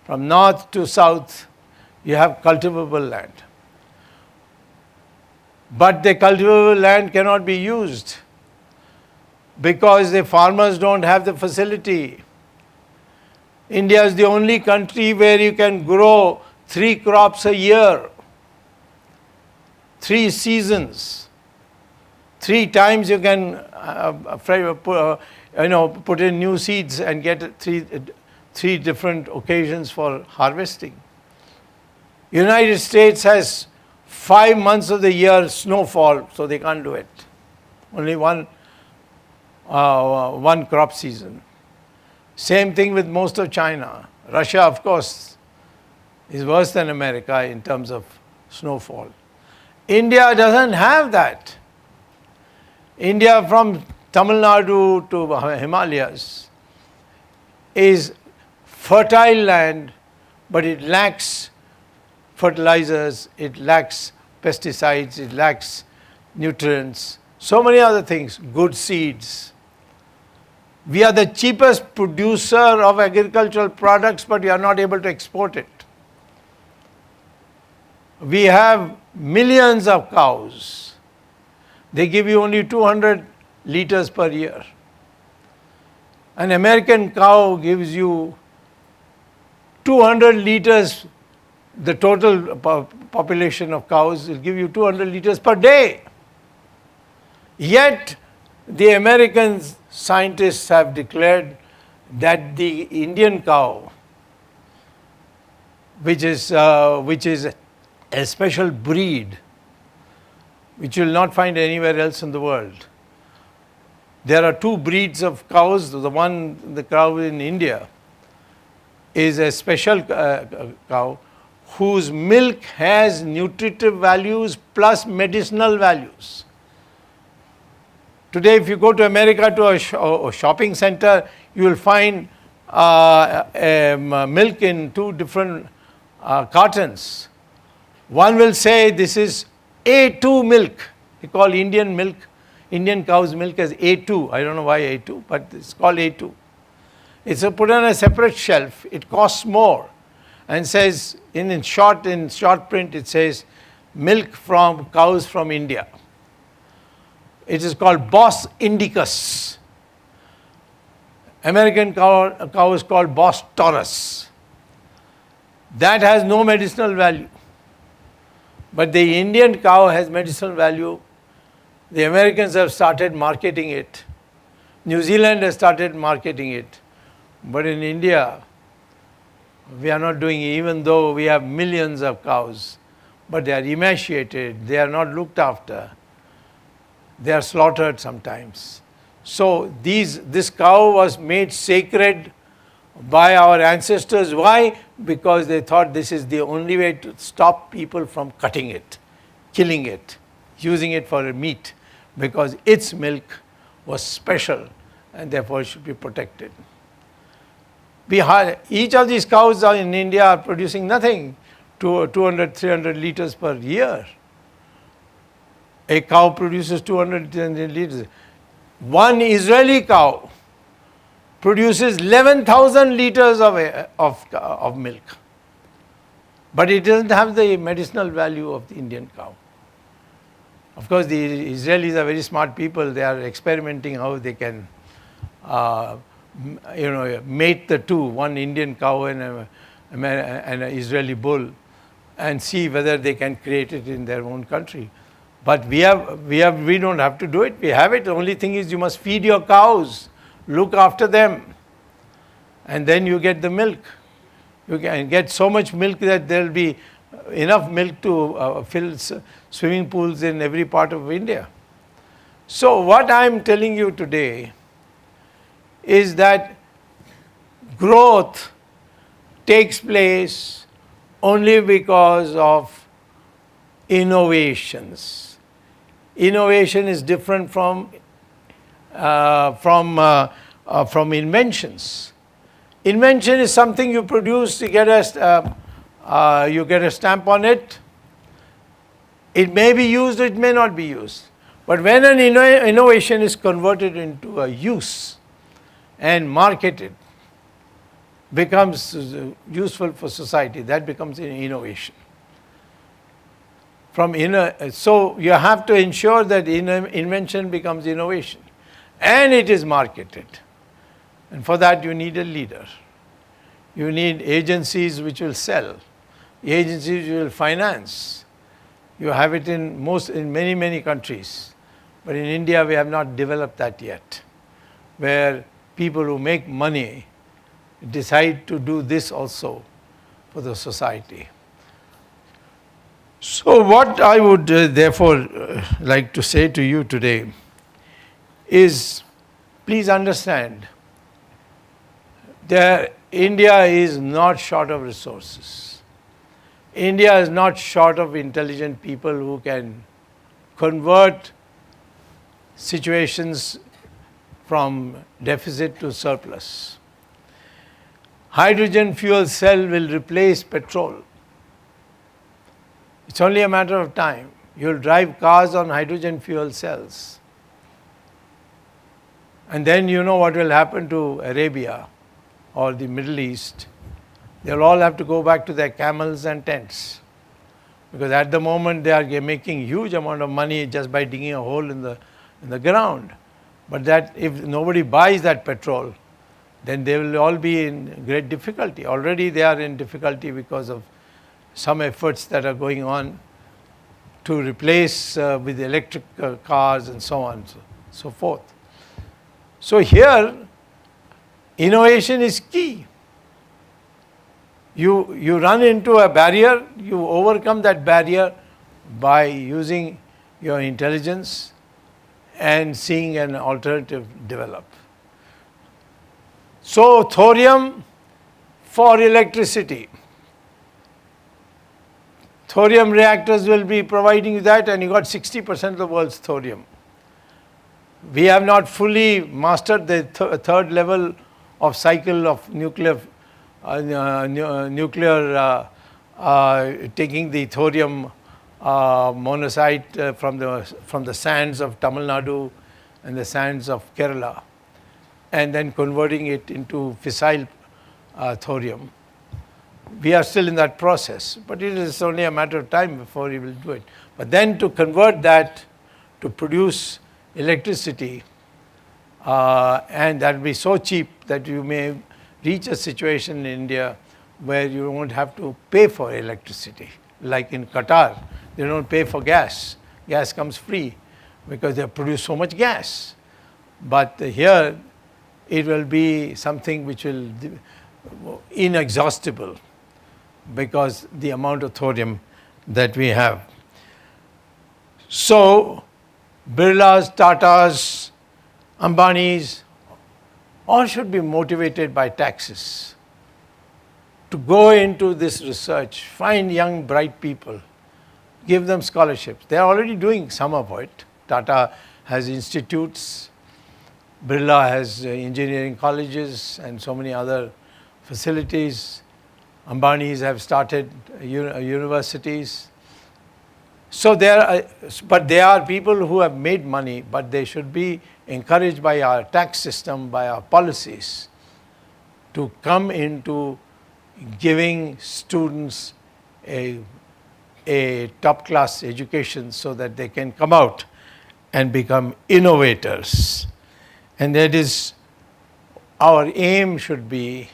From north to south, you have cultivable land. But the cultivable land cannot be used because the farmers don't have the facility. India is the only country where you can grow 3 crops a year, 3 seasons. 3 times you can put in new seeds and get three different occasions for harvesting. United States has 5 months of the year snowfall, so they can't do it. Only one crop season. Same thing with most of China. Russia, of course, is worse than America in terms of snowfall. India doesn't have that. India, from Tamil Nadu to Himalayas, is fertile land, but it lacks fertilizers, it lacks pesticides, it lacks nutrients, so many other things, good seeds. We are the cheapest producer of agricultural products, but we are not able to export it. We have millions of cows. They give you only 200 liters per year. An American cow gives you 200 liters, the total population of cows will give you 200 liters per day. Yet, the American scientists have declared that the Indian cow, which is a special breed, which you will not find anywhere else in the world. There are 2 breeds of cows. The cow in India is a special cow whose milk has nutritive values plus medicinal values. Today, if you go to America to a shopping center, you will find milk in 2 different cartons. One will say this is A2 milk. They call Indian milk, Indian cow's milk as A2. I don't know why A2, but it's called A2. It's put on a separate shelf. It costs more, and says in short print it says milk from cows from India. It is called Bos Indicus. American cow is called Bos Taurus. That has no medicinal value. But the Indian cow has medicinal value. The Americans have started marketing it. New Zealand has started marketing it. But in India, we are not doing it, even though we have millions of cows. But they are emaciated, they are not looked after. They are slaughtered sometimes. So this cow was made sacred by our ancestors. Why? Because they thought this is the only way to stop people from cutting it, killing it, using it for meat, because its milk was special and therefore should be protected. Each of these cows in India are producing nothing, 200, 300 liters per year. A cow produces 200, 300 liters. One Israeli cow produces 11,000 liters of milk. But it doesn't have the medicinal value of the Indian cow. Of course, the Israelis are very smart people. They are experimenting how they can mate the 2, one Indian cow and an Israeli bull, and see whether they can create it in their own country. But we don't have to do it. We have it. The only thing is you must feed your cows, look after them, and then you get the milk. You can get so much milk that there will be enough milk to fill swimming pools in every part of India. So what I am telling you today is that growth takes place only because of innovations. Innovation is different from inventions. Invention is something you produce, you get a stamp on it. It may be used, it may not be used. But when an innovation is converted into a use and marketed, becomes useful for society, that becomes an innovation. So you have to ensure that invention becomes innovation, and it is marketed. And for that you need a leader. You need agencies which will sell, agencies which will finance. You have it in many countries. But in India, we have not developed that yet, where people who make money decide to do this also for the society. So what I would therefore like to say to you today is, please understand that India is not short of resources. India is not short of intelligent people who can convert situations from deficit to surplus. Hydrogen fuel cell will replace petrol. It's only a matter of time. You'll drive cars on hydrogen fuel cells. And then you know what will happen to Arabia or the Middle East. They'll all have to go back to their camels and tents. Because at the moment they are making huge amount of money just by digging a hole in the ground. But that if nobody buys that petrol, then they will all be in great difficulty. Already they are in difficulty because of some efforts that are going on to replace with electric cars and so on and so forth. So here, innovation is key. You run into a barrier, you overcome that barrier by using your intelligence and seeing an alternative develop. So thorium for electricity. Thorium reactors will be providing you that, and you got 60% of the world's thorium. We have not fully mastered the third level of cycle of nuclear taking the thorium monocyte from the sands of Tamil Nadu and the sands of Kerala, and then converting it into fissile thorium. We are still in that process, but it is only a matter of time before we will do it. But then to convert that to produce electricity, and that will be so cheap that you may reach a situation in India where you won't have to pay for electricity. Like in Qatar, they don't pay for gas. Gas comes free because they produce so much gas. But here, it will be something which will be inexhaustible because the amount of thorium that we have. So, Birlas, Tatas, Ambanis, all should be motivated by taxes to go into this research, find young, bright people, give them scholarships. They are already doing some of it. Tata has institutes, Birla has engineering colleges and so many other facilities. Ambanis have started universities. So but there are people who have made money, but they should be encouraged by our tax system, by our policies, to come into giving students a top-class education so that they can come out and become innovators. And that is, our aim should be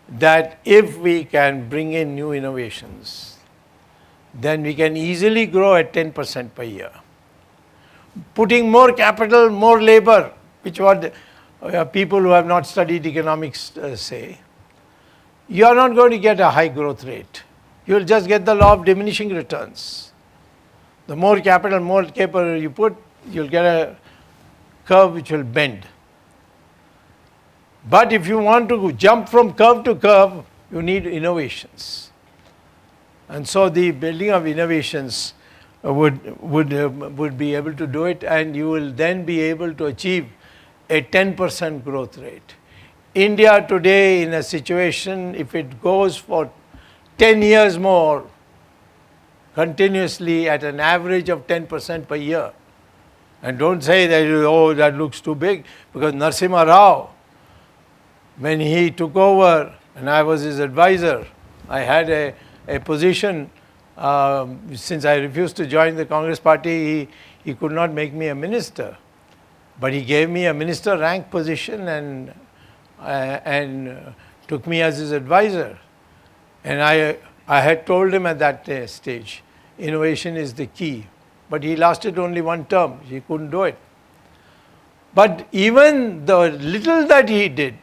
that if we can bring in new innovations, then we can easily grow at 10% per year. Putting more capital, more labor, which what people who have not studied economics say, you are not going to get a high growth rate. You will just get the law of diminishing returns. The more capital, more capital you put, you will get a curve which will bend. But if you want to jump from curve to curve, you need innovations. And so the building of innovations would be able to do it, and you will then be able to achieve a 10% growth rate. India today in a situation, if it goes for 10 years more, continuously at an average of 10% per year, and don't say that, oh, that looks too big, because Narasimha Rao, when he took over and I was his advisor, I had a position, since I refused to join the Congress party, he could not make me a minister. But he gave me a minister rank position and took me as his advisor. And I had told him at that stage, innovation is the key. But he lasted only one term. He couldn't do it. But even the little that he did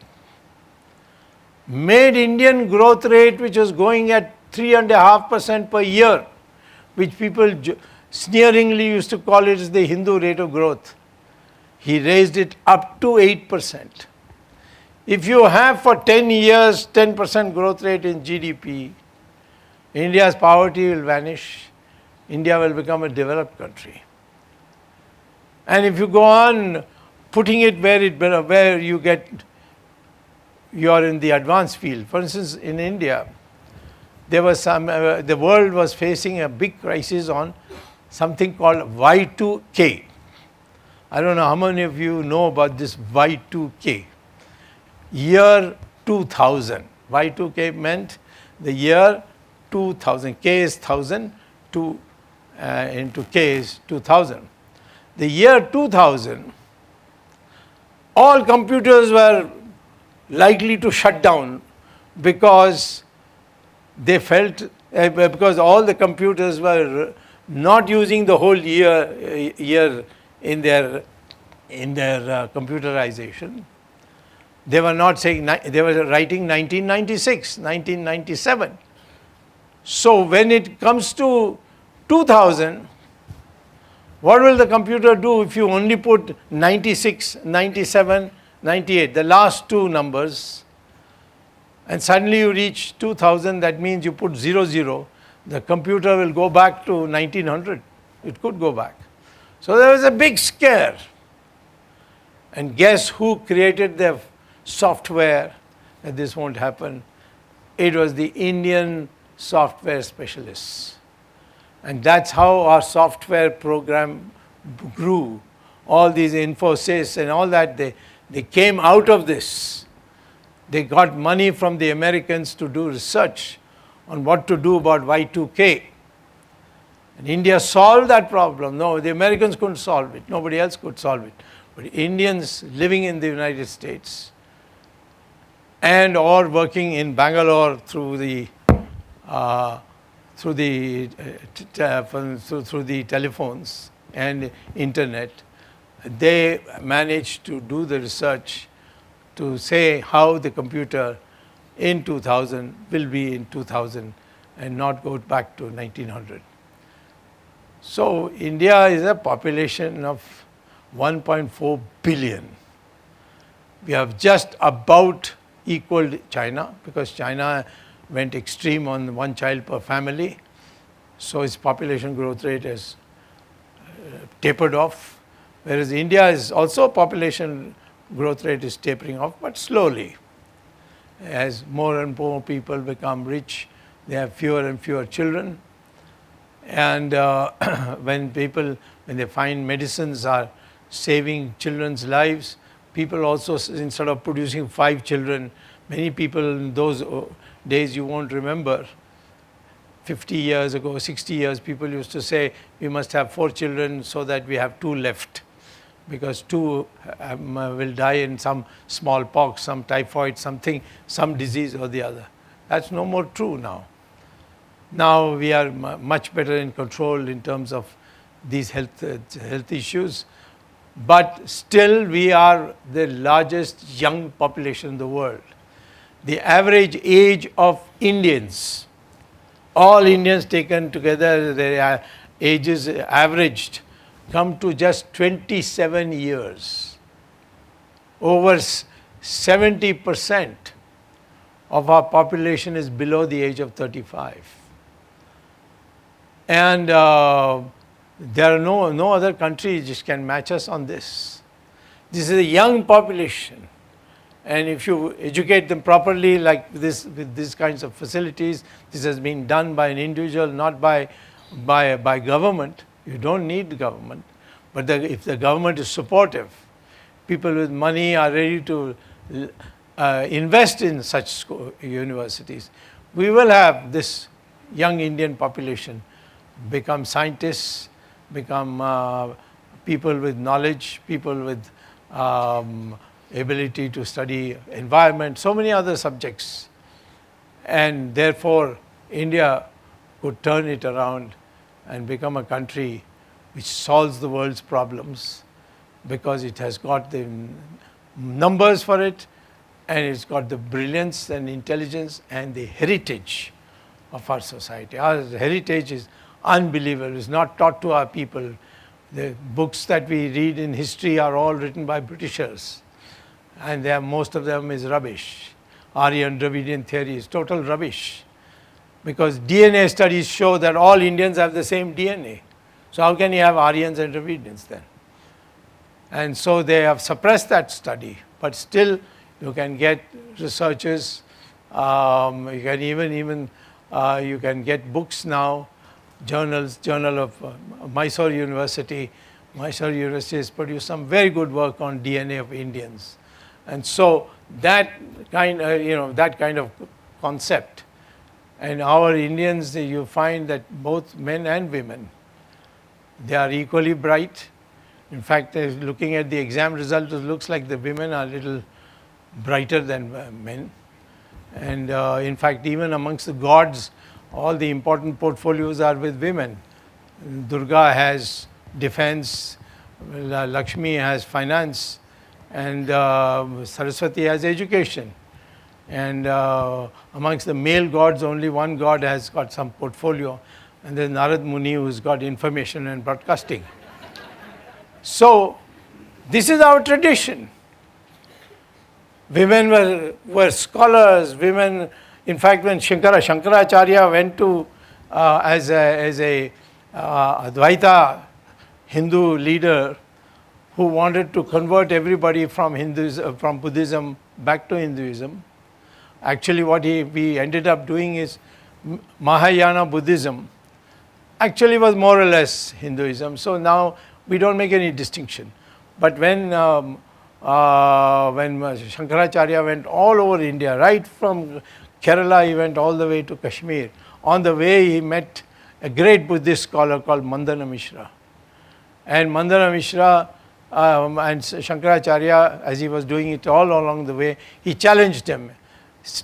made Indian growth rate, which was going at 3.5% per year, which people sneeringly used to call it as the Hindu rate of growth. He raised it up to 8%. If you have for 10 years 10% growth rate in GDP, India's poverty will vanish. India will become a developed country. And if you go on putting it where you are in the advanced field. For instance, in India, there was the world was facing a big crisis on something called Y2K. I don't know how many of you know about this Y2K. Year 2000. Y2K meant the year 2000. K is 1000, into K is 2000. The year 2000, all computers were likely to shut down because they felt, because all the computers were not using the whole year in their computerization. They were not saying, they were writing 1996, 1997. So when it comes to 2000, what will the computer do if you only put 96, 97, 98, the last two numbers, and suddenly you reach 2000, that means you put 00, the computer will go back to 1900. It could go back. So there was a big scare. And guess who created the software that this won't happen? It was the Indian software specialists. And that's how our software program grew. All these Infosys and all that, they came out of this. They got money from the Americans to do research on what to do about Y2K. And India solved that problem. No, the Americans couldn't solve it. Nobody else could solve it. But Indians living in the United States and or working in Bangalore through the telephones and internet, they managed to do the research to say how the computer in 2000 will be in 2000 and not go back to 1900. So India is a population of 1.4 billion. We have just about equaled China, because China went extreme on one child per family. So its population growth rate has tapered off. Whereas India is also population growth rate is tapering off, but slowly. As more and more people become rich, they have fewer and fewer children. And when they find medicines are saving children's lives, people also, instead of producing 5 children, many people in those days you won't remember, 50 years ago, 60 years, people used to say, we must have 4 children so that we have 2 left. Because 2 will die in some smallpox, some typhoid, something, some disease or the other. That's no more true now. Now we are much better in control in terms of these health issues. But still we are the largest young population in the world. The average age of Indians, all Indians taken together, their ages averaged, come to just 27 years. Over 70% of our population is below the age of 35. And there are no other country which can match us on this. This is a young population. And if you educate them properly, like this, with these kinds of facilities, this has been done by an individual, not by government. You don't need the government. But if the government is supportive, people with money are ready to invest in such universities, we will have this young Indian population become scientists, become people with knowledge, people with ability to study environment, so many other subjects. And therefore, India could turn it around and become a country which solves the world's problems, because it has got the numbers for it, and it's got the brilliance and intelligence and the heritage of our society. Our heritage is unbelievable. It's not taught to our people. The books that we read in history are all written by Britishers, and most of them is rubbish. Aryan Dravidian theory is total rubbish, because DNA studies show that all Indians have the same DNA. So how can you have Aryans and Dravidians then? And so they have suppressed that study, but still you can get researchers, you can even you can get books now, journals, Journal of Mysore University. Mysore University has produced some very good work on DNA of Indians. And so that kind of concept, and our Indians, you find that both men and women, they are equally bright. In fact, looking at the exam result, it looks like the women are a little brighter than men. And in fact, even amongst the gods, all the important portfolios are with women. Durga has defense, Lakshmi has finance, and Saraswati has education. And amongst the male gods, only one god has got some portfolio, and there's Narad Muni who's got information and broadcasting. So this is our tradition. Women were scholars. Women, in fact, when Shankaracharya went to as a Advaita Hindu leader who wanted to convert everybody from Buddhism back to Hinduism. Actually, what we ended up doing is Mahayana Buddhism actually was more or less Hinduism. So now we don't make any distinction. But when Shankaracharya went all over India, right from Kerala, he went all the way to Kashmir. On the way, he met a great Buddhist scholar called Mandana Mishra. And Mandana Mishra and Shankaracharya, as he was doing it all along the way, he challenged him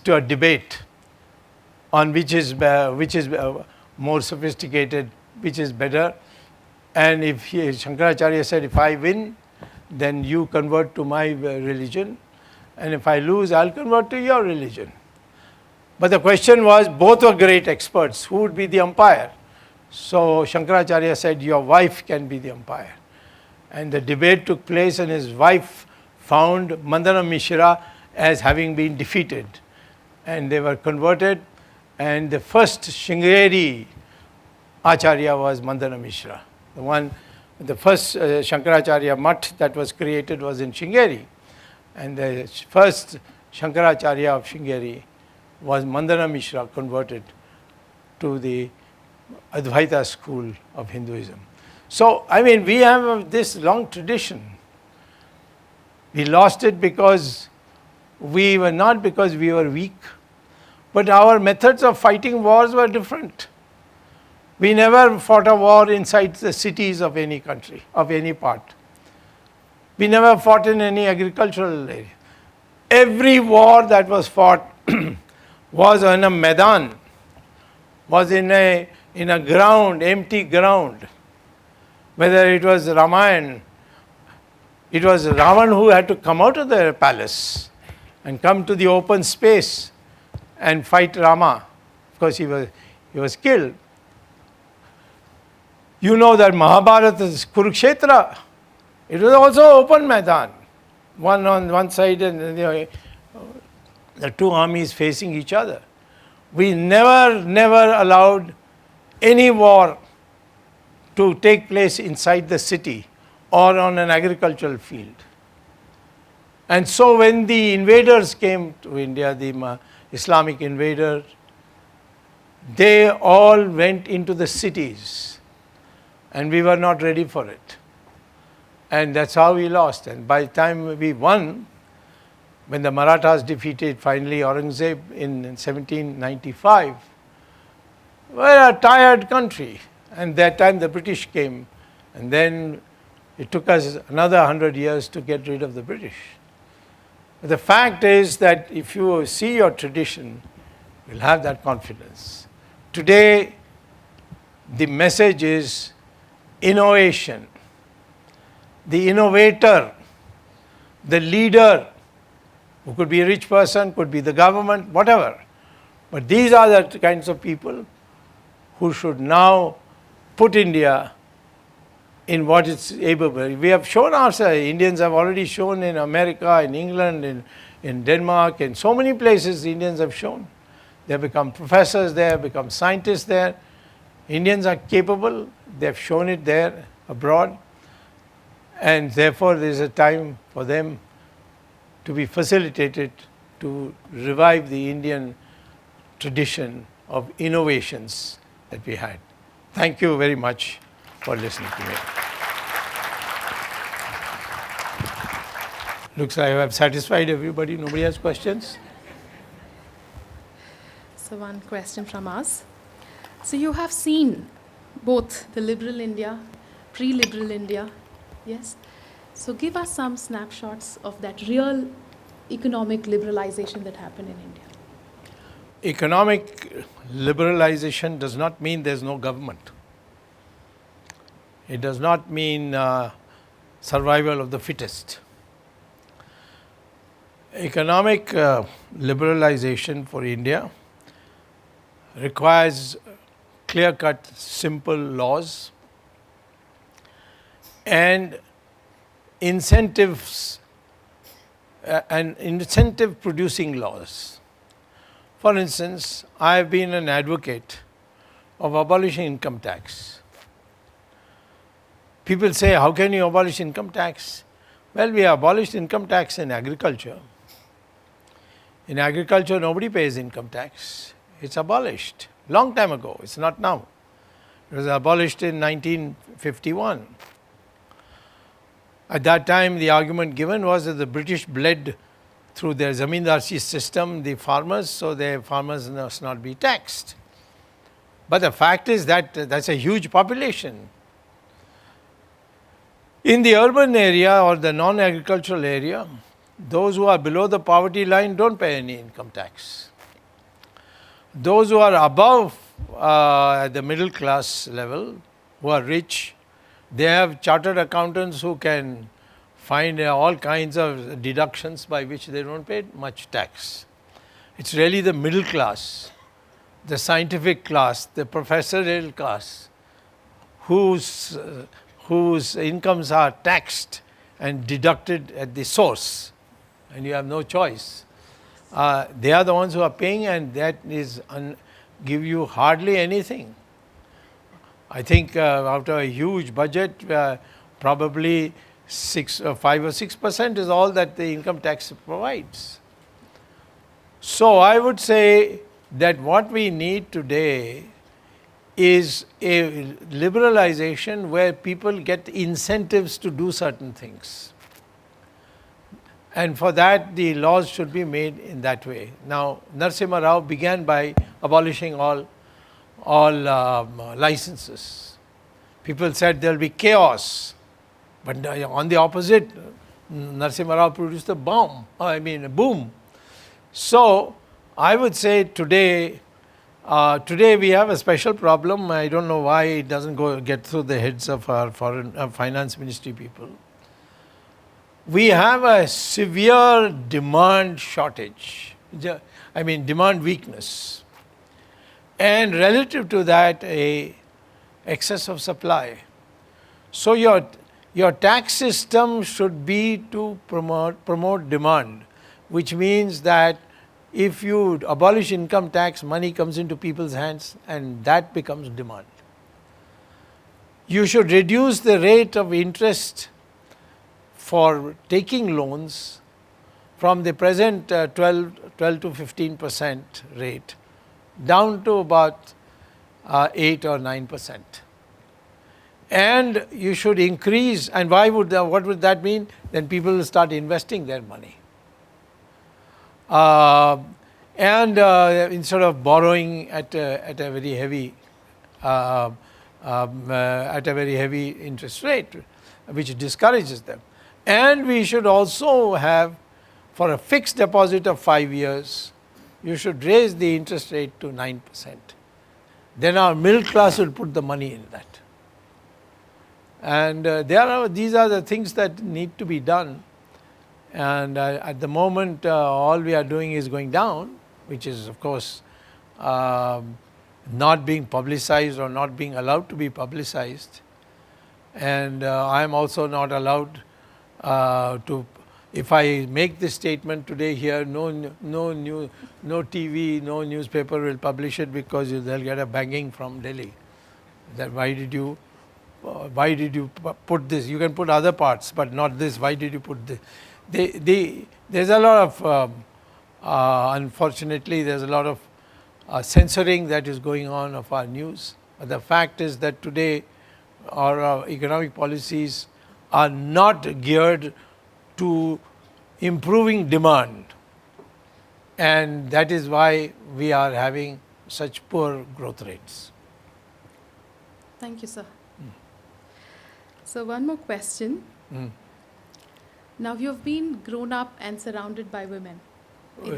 to a debate on which is more sophisticated, which is better. And if Shankaracharya said, if I win, then you convert to my religion, and if I lose, I'll convert to your religion. But the question was, both were great experts. Who would be the umpire? So Shankaracharya said, your wife can be the umpire. And the debate took place, and his wife found Mandana Mishra as having been defeated. And they were converted, and the first Shringeri Acharya was Mandana Mishra. The first Shankaracharya Mutt that was created was in Shringeri. And the first Shankaracharya of Shringeri was Mandana Mishra, converted to the Advaita school of Hinduism. So, I mean, we have this long tradition. We lost it because not because we were weak, but our methods of fighting wars were different. We never fought a war inside the cities of any country, of any part. We never fought in any agricultural area. Every war that was fought was in a Maidan, was in a ground, empty ground. Whether it was Ramayana, it was Ravan who had to come out of the palace and come to the open space and fight Rama. Of course, he was killed. You know that Mahabharata is Kurukshetra. It was also open Maidan. One on one side and the two armies facing each other. We never allowed any war to take place inside the city or on an agricultural field. And so when the invaders came to India, the Islamic invaders, they all went into the cities, and we were not ready for it. And that's how we lost. And by the time we won, when the Marathas defeated finally Aurangzeb in 1795, we were a tired country. And that time the British came, and then it took us another 100 years to get rid of the British. But the fact is that if you see your tradition, you'll have that confidence. Today, the message is innovation. The innovator, the leader, who could be a rich person, could be the government, whatever. But these are the kinds of people who should now put India in what it's able to. We have shown ourselves, Indians have already shown in America, in England, in Denmark, in so many places Indians have shown. They have become professors there, become scientists there. Indians are capable, they have shown it there abroad, and therefore there is a time for them to be facilitated to revive the Indian tradition of innovations that we had. Thank you very much for listening to me. Looks like I have satisfied everybody. Nobody has questions? So one question from us. So you have seen both the liberal India, pre-liberal India, yes? So give us some snapshots of that real economic liberalization that happened in India. Economic liberalization does not mean there's no government. It does not mean survival of the fittest. Economic liberalization for India requires clear-cut, simple laws and incentives and incentive-producing laws. For instance, I have been an advocate of abolishing income tax. People say, how can you abolish income tax? Well, we abolished income tax in agriculture. In agriculture, nobody pays income tax. It's abolished long time ago. It's not now. It was abolished in 1951. At that time, the argument given was that the British bled through their Zamindarshi system, the farmers, so the farmers must not be taxed. But the fact is that that's a huge population. In the urban area or the non-agricultural area, those who are below the poverty line don't pay any income tax. Those who are above the middle class level, who are rich, they have chartered accountants who can find all kinds of deductions by which they don't pay much tax. It's really the middle class, the scientific class, the professorial class, whose incomes are taxed and deducted at the source, and you have no choice. They are the ones who are paying, and that is give you hardly anything. I think after a huge budget, probably 5 or 6% is all that the income tax provides. So I would say that what we need today is a liberalization where people get incentives to do certain things. And for that, the laws should be made in that way. Now, Narasimha Rao began by abolishing all licenses. People said there will be chaos. But on the opposite, Narasimha Rao produced a boom. So, I would say today we have a special problem. I don't know why it doesn't get through the heads of our foreign finance ministry people. We have a severe demand shortage, demand weakness, and relative to that, a excess of supply. So your tax system should be to promote demand, which means that if you abolish income tax, money comes into people's hands, and that becomes demand. You should reduce the rate of interest for taking loans from the present 12 to 15% rate down to about 8 or 9%. And you should increase, and what would that mean? Then people will start investing their money. Instead of borrowing at a very heavy interest rate, which discourages them. And we should also have for a fixed deposit of 5 years, you should raise the interest rate to 9%. Then our middle class will put the money in that. And these are the things that need to be done. And at the moment, all we are doing is going down, which is, of course, not being publicized or not being allowed to be publicized. And I am also not allowed to, if I make this statement today here, no TV, no newspaper will publish it, because they'll get a banging from Delhi. That why did you put this? You can put other parts, but not this. Why did you put this? There's a lot of, unfortunately, there's a lot of censoring that is going on of our news. But the fact is that today our economic policies are not geared to improving demand, and that is why we are having such poor growth rates. Thank you, sir. So one more question. Now you have been grown up and surrounded by women.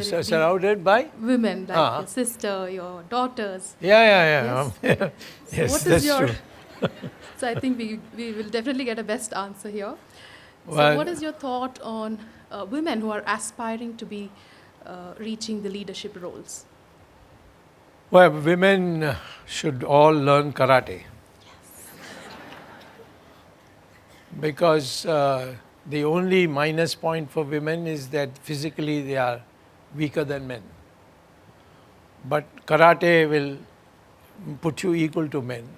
Surrounded by? Women, like your sister, your daughters. Yeah. Yes, Yes, what that's is your true. So I think we will definitely get a best answer here. So Well, what is your thought on women who are aspiring to be reaching the leadership roles? Well, women should all learn karate. Because the only minus point for women is that physically they are weaker than men. But karate will put you equal to men.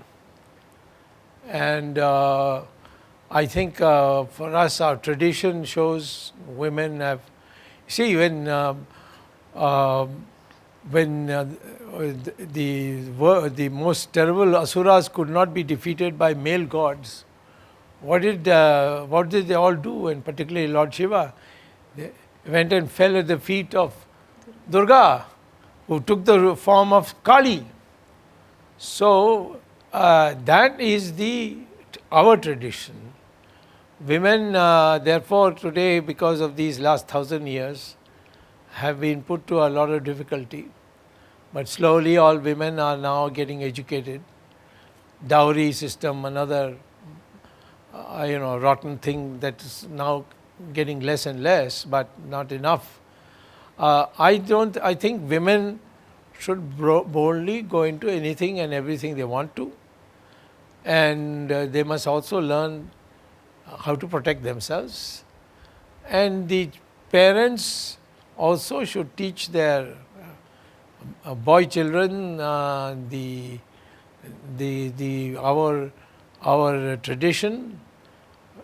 And I think for us, our tradition shows women have. See, when the most terrible asuras could not be defeated by male gods, what did they all do? And particularly Lord Shiva, they went and fell at the feet of Durga, who took the form of Kali. So that is our tradition. Women, therefore, today, because of these last 1,000 years, have been put to a lot of difficulty. But slowly, all women are now getting educated. Dowry system, another rotten thing that is now getting less and less, but not enough. I think women should boldly go into anything and everything they want to, and they must also learn how to protect themselves. And the parents also should teach their boy children our tradition.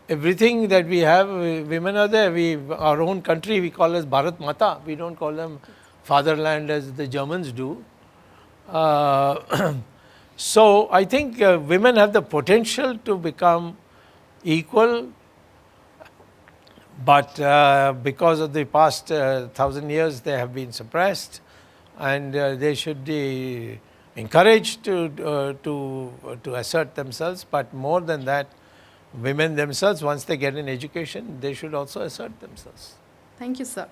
Everything that we have, women are there. Our own country, we call as Bharat Mata. We don't call them fatherland as the Germans do. So I think women have the potential to become equal, but because of the past 1,000 years, they have been suppressed, and they should be encouraged to assert themselves. But more than that, women themselves, once they get an education, they should also assert themselves. Thank you, sir.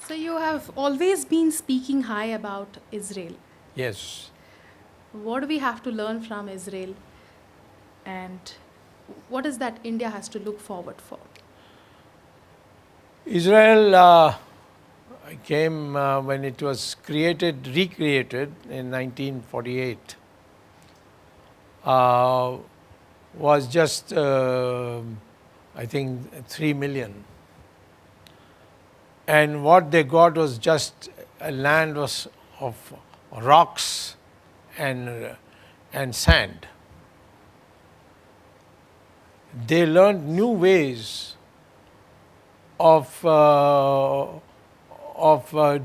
So you have always been speaking high about Israel. Yes. What do we have to learn from Israel? And what is that India has to look forward for? Israel came when it was recreated in 1948. Was just, I think, 3 million. And what they got was just a land of rocks and sand. They learned new ways of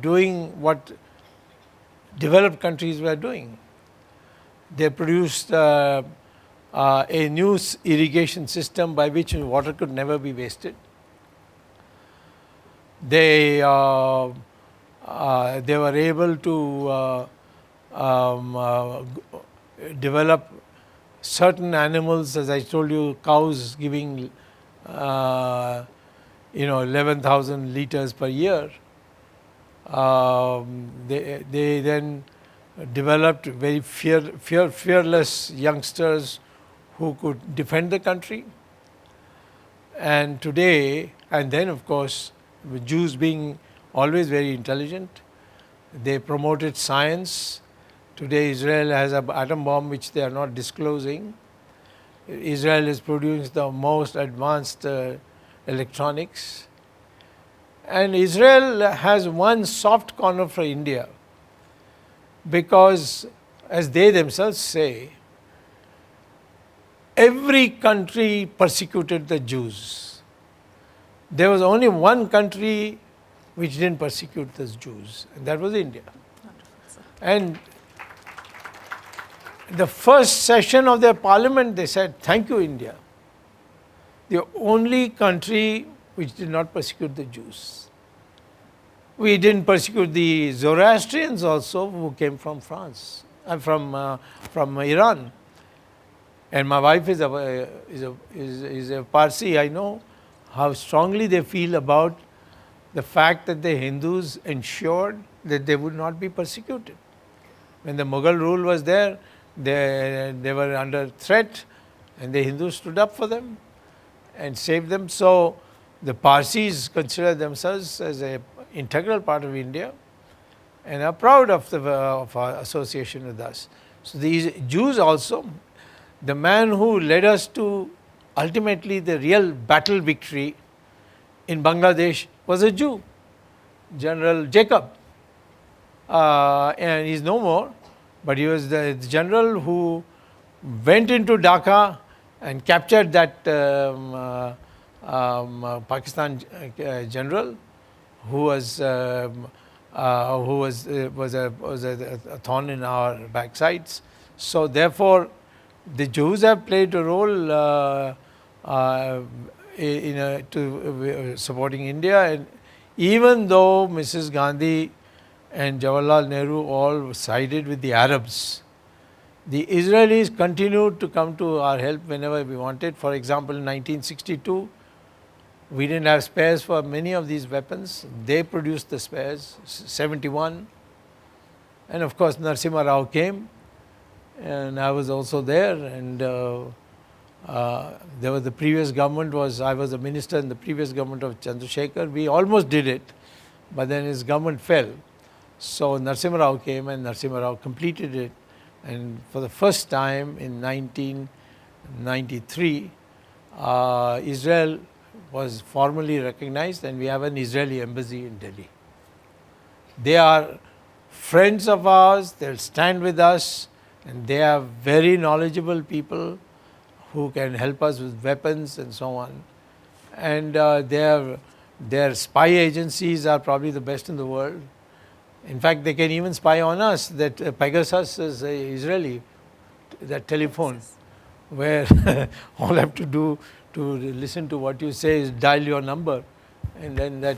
doing what developed countries were doing. They produced a new irrigation system by which water could never be wasted. They were able to develop certain animals, as I told you, cows giving 11,000 liters per year. They then developed very fearless youngsters who could defend the country. And today, and then of course, the Jews being always very intelligent, they promoted science. Today Israel has an atom bomb which they are not disclosing. Israel is producing the most advanced electronics. And Israel has one soft corner for India, because as they themselves say, every country persecuted the Jews. There was only one country which didn't persecute the Jews, and that was India. And the first session of their parliament, they said, "Thank you, India. The only country which did not persecute the Jews." We didn't persecute the Zoroastrians also, who came from France, from Iran. And my wife is a Parsi. I know how strongly they feel about the fact that the Hindus ensured that they would not be persecuted. When the Mughal rule was there, they were under threat, and the Hindus stood up for them and saved them. So the Parsis consider themselves as an integral part of India and are proud of our association with us. So these Jews also, the man who led us to ultimately the real battle victory in Bangladesh was a Jew, General Jacob. And he's no more, but he was the general who went into Dhaka and captured that Pakistan general, who was a thorn in our backsides. So therefore, the Jews have played a role in supporting India, and even though Mrs. Gandhi and Jawaharlal Nehru all sided with the Arabs, the Israelis continued to come to our help whenever we wanted. For example, in 1962, we didn't have spares for many of these weapons. They produced the spares, 71. And of course, Narasimha Rao came, and I was also there. And there was the previous government I was a minister in the previous government of Chandrasekhar. We almost did it, but then his government fell. So Narasimha Rao came, and Narasimha Rao completed it. And for the first time in 1993, Israel was formally recognized, and we have an Israeli embassy in Delhi. They are friends of ours, they'll stand with us, and they are very knowledgeable people who can help us with weapons and so on. And their spy agencies are probably the best in the world. In fact, they can even spy on us. That Pegasus is Israeli, that telephone, where all I have to do to listen to what you say is dial your number, and then that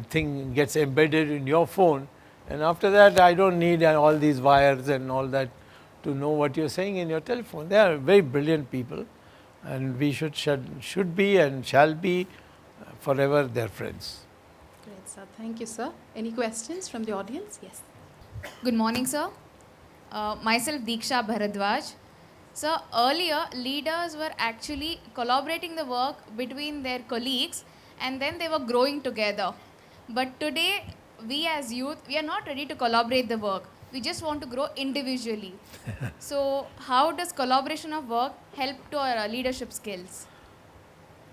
thing gets embedded in your phone. And after that, I don't need all these wires and all that to know what you're saying in your telephone. They are very brilliant people, and we should be and shall be forever their friends. Great, sir. Thank you, sir. Any questions from the audience? Yes. Good morning, sir. Myself, Deeksha Bharadwaj. Sir, earlier leaders were actually collaborating the work between their colleagues, and then they were growing together. But today, we as youth, we are not ready to collaborate the work. We just want to grow individually. So how does collaboration of work help to our leadership skills?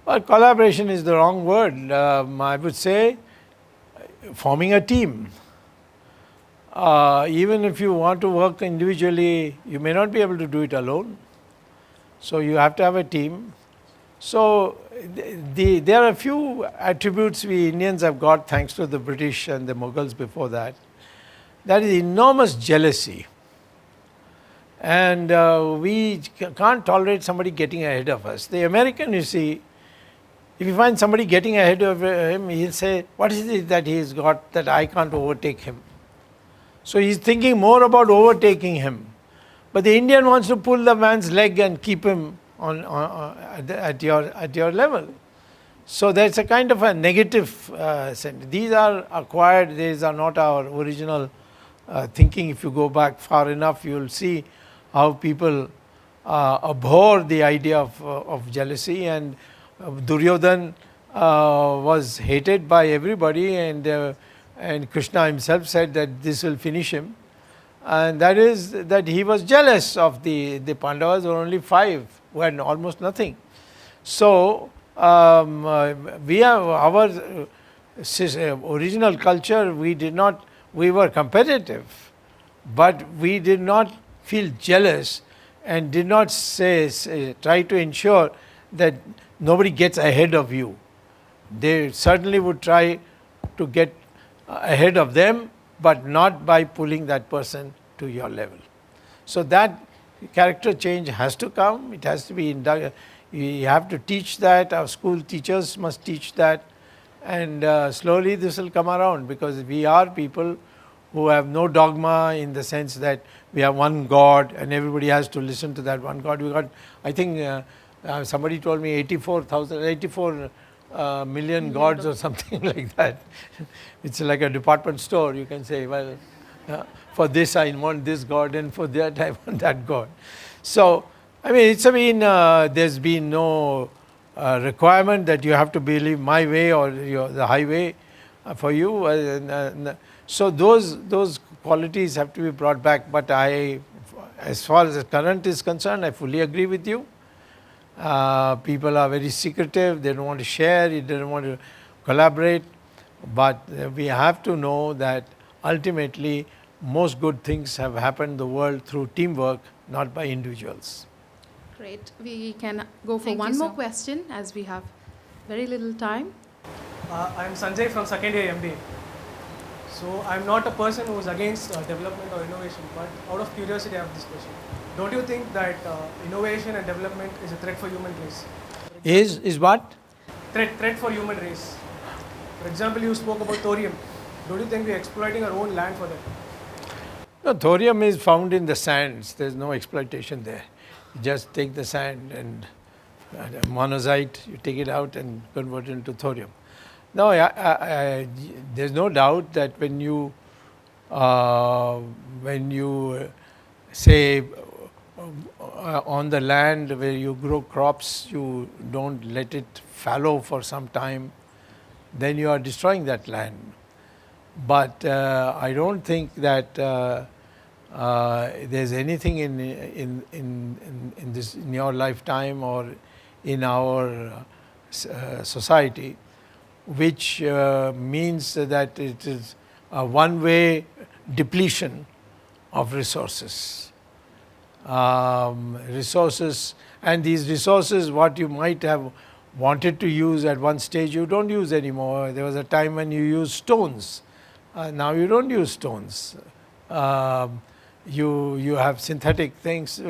Well, collaboration is the wrong word. I would say forming a team. Even if you want to work individually, you may not be able to do it alone. So you have to have a team. So there are a few attributes we Indians have got thanks to the British and the Mughals before that. That is enormous jealousy. And we can't tolerate somebody getting ahead of us. The American, you see, if you find somebody getting ahead of him, he'll say, what is it that he's got that I can't overtake him? So he's thinking more about overtaking him. But the Indian wants to pull the man's leg and keep him at your level. So there's a kind of a negative sense. These are acquired, these are not our original thinking. If you go back far enough, you will see how people abhor the idea of jealousy, and Duryodhan was hated by everybody, and Krishna himself said that this will finish him, and that is that he was jealous of the Pandavas. Were only 5 who had almost nothing. So we have our original culture. We were competitive, but we did not feel jealous and did not try to ensure that nobody gets ahead of you. They certainly would try to get ahead of them, but not by pulling that person to your level. So that character change has to come. It has to be we have to teach that. Our school teachers must teach that, and slowly this will come around, because we are people who have no dogma in the sense that we have one God and everybody has to listen to that one God. We got, I think somebody told me 84 million gods or something like that. It's like a department store. You can say, well, for this I want this God, and for that I want that God. So, I mean, there's been no requirement that you have to believe my way or the highway for you. So those qualities have to be brought back. But as far as the current is concerned, I fully agree with you. People are very secretive. They don't want to share. They don't want to collaborate. But we have to know that ultimately most good things have happened in the world through teamwork, not by individuals. Great. We can go for Thank one you, more sir. question as we have very little time. I'm Sanjay from second year MBA. So I'm not a person who is against development or innovation, but out of curiosity I have this question. Don't you think that innovation and development is a threat for human race? Is what? Threat for human race. For example, you spoke about thorium. Don't you think we're exploiting our own land for that? No, thorium is found in the sands. There's no exploitation there. You just take the sand and monazite, you take it out and convert it into thorium. No, there's no doubt that when you say on the land where you grow crops, you don't let it fallow for some time, then you are destroying that land. But I don't think that there's anything in your lifetime or in our society which means that it is a one-way depletion of resources. And these resources, what you might have wanted to use at one stage, you don't use anymore. There was a time when you used stones. Now you don't use stones. You have synthetic things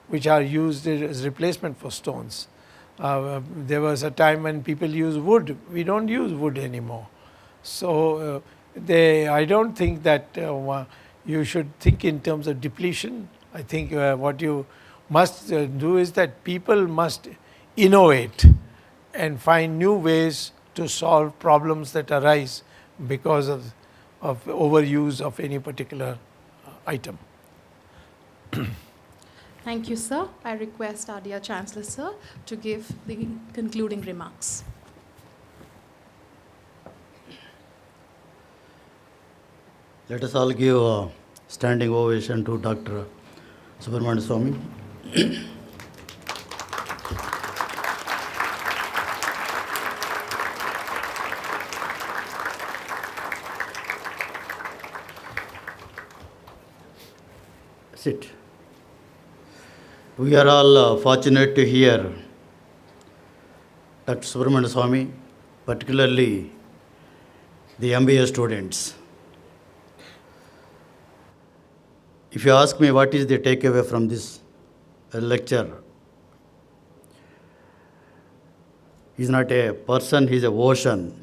which are used as replacement for stones. There was a time when people used wood. We don't use wood anymore. So I don't think that you should think in terms of depletion. I think what you must do is that people must innovate and find new ways to solve problems that arise because of overuse of any particular item. Thank you, sir. I request our dear Chancellor, sir, to give the concluding remarks. Let us all give a standing ovation to Dr. Subramanian Swamy. Sit. We are all fortunate to hear Dr. Subramanian Swamy, particularly the MBA students. If you ask me what is the takeaway from this lecture, he is not a person, he is an ocean.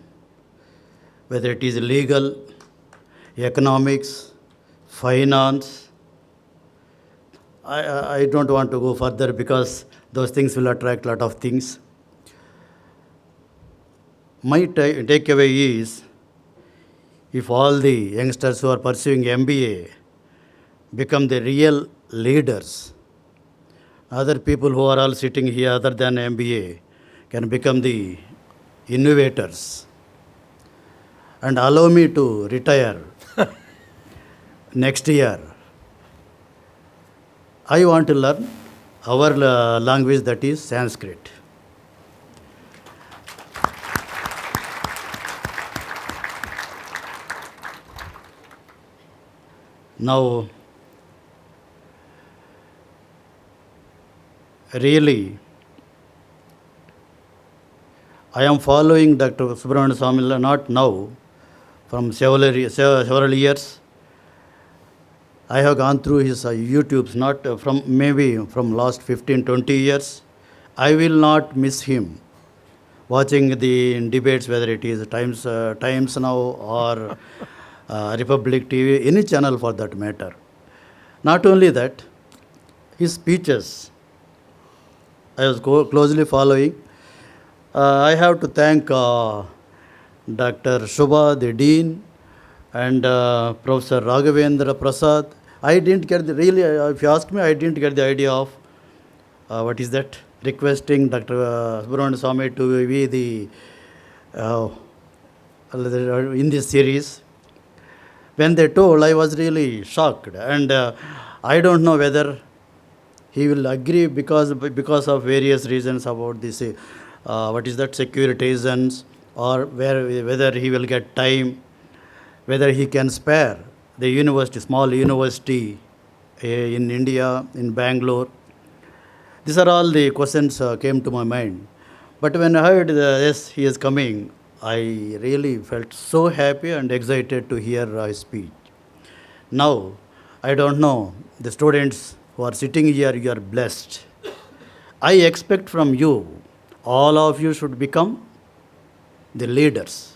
Whether it is legal, economics, finance, I don't want to go further because those things will attract a lot of things. My takeaway is, if all the youngsters who are pursuing MBA become the real leaders, other people who are all sitting here other than MBA can become the innovators. And allow me to retire next year. I want to learn our language, that is Sanskrit. Now, really, I am following Dr. Subramanian Swamy not now, from several years. I have gone through his YouTubes, not from maybe from last 15, 20 years. I will not miss him. Watching the debates, whether it is Times Now or Republic TV, any channel for that matter. Not only that, his speeches I was closely following. I have to thank Dr. Shubha, the Dean, and Professor Raghavendra Prasad. I didn't get if you ask me, I didn't get the idea of requesting Dr. Subramanian Swamy to be the in this series. When they told, I was really shocked, and I don't know whether he will agree because of various reasons about this, security reasons, or whether he will get time, whether he can spare the university, small university in India, in Bangalore. These are all the questions came to my mind. But when I heard yes, he is coming, I really felt so happy and excited to hear his speech. Now, I don't know, the students who are sitting here, you are blessed. I expect from you, all of you should become the leaders.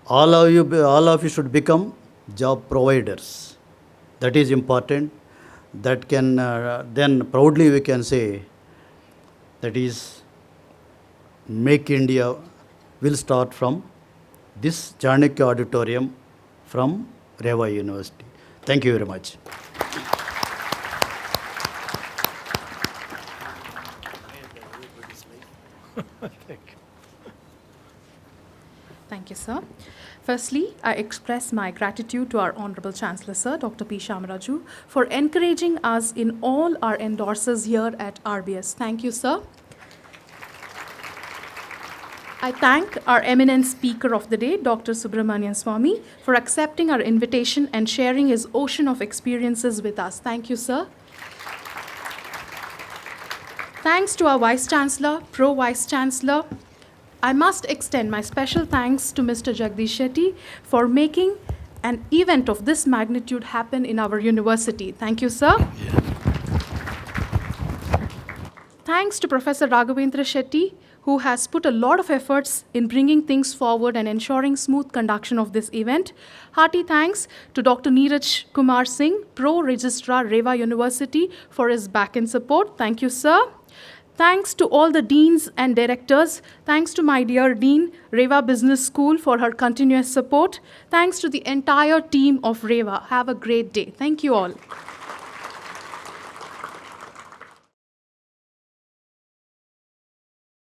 All of you should become job providers. That is important. That can then proudly we can say, that is, Make India will start from this Chanakya Auditorium from REVA University. Thank you very much. Thank you, sir. Firstly, I express my gratitude to our Honorable Chancellor, Sir, Dr. P. Shamaraju, for encouraging us in all our endorsers here at RBS. Thank you, sir. I thank our eminent speaker of the day, Dr. Subramanian Swamy, for accepting our invitation and sharing his ocean of experiences with us. Thank you, sir. Thanks to our Vice Chancellor, Pro-Vice Chancellor. I must extend my special thanks to Mr. Jagdish Shetty for making an event of this magnitude happen in our university. Thank you, sir. Yeah. Thanks to Professor Raghavendra Shetty, who has put a lot of efforts in bringing things forward and ensuring smooth conduction of this event. Hearty thanks to Dr. Neeraj Kumar Singh, Pro Registrar, REVA University, for his back-end support. Thank you, sir. Thanks to all the deans and directors. Thanks to my dear Dean, REVA Business School, for her continuous support. Thanks to the entire team of REVA. Have a great day. Thank you all.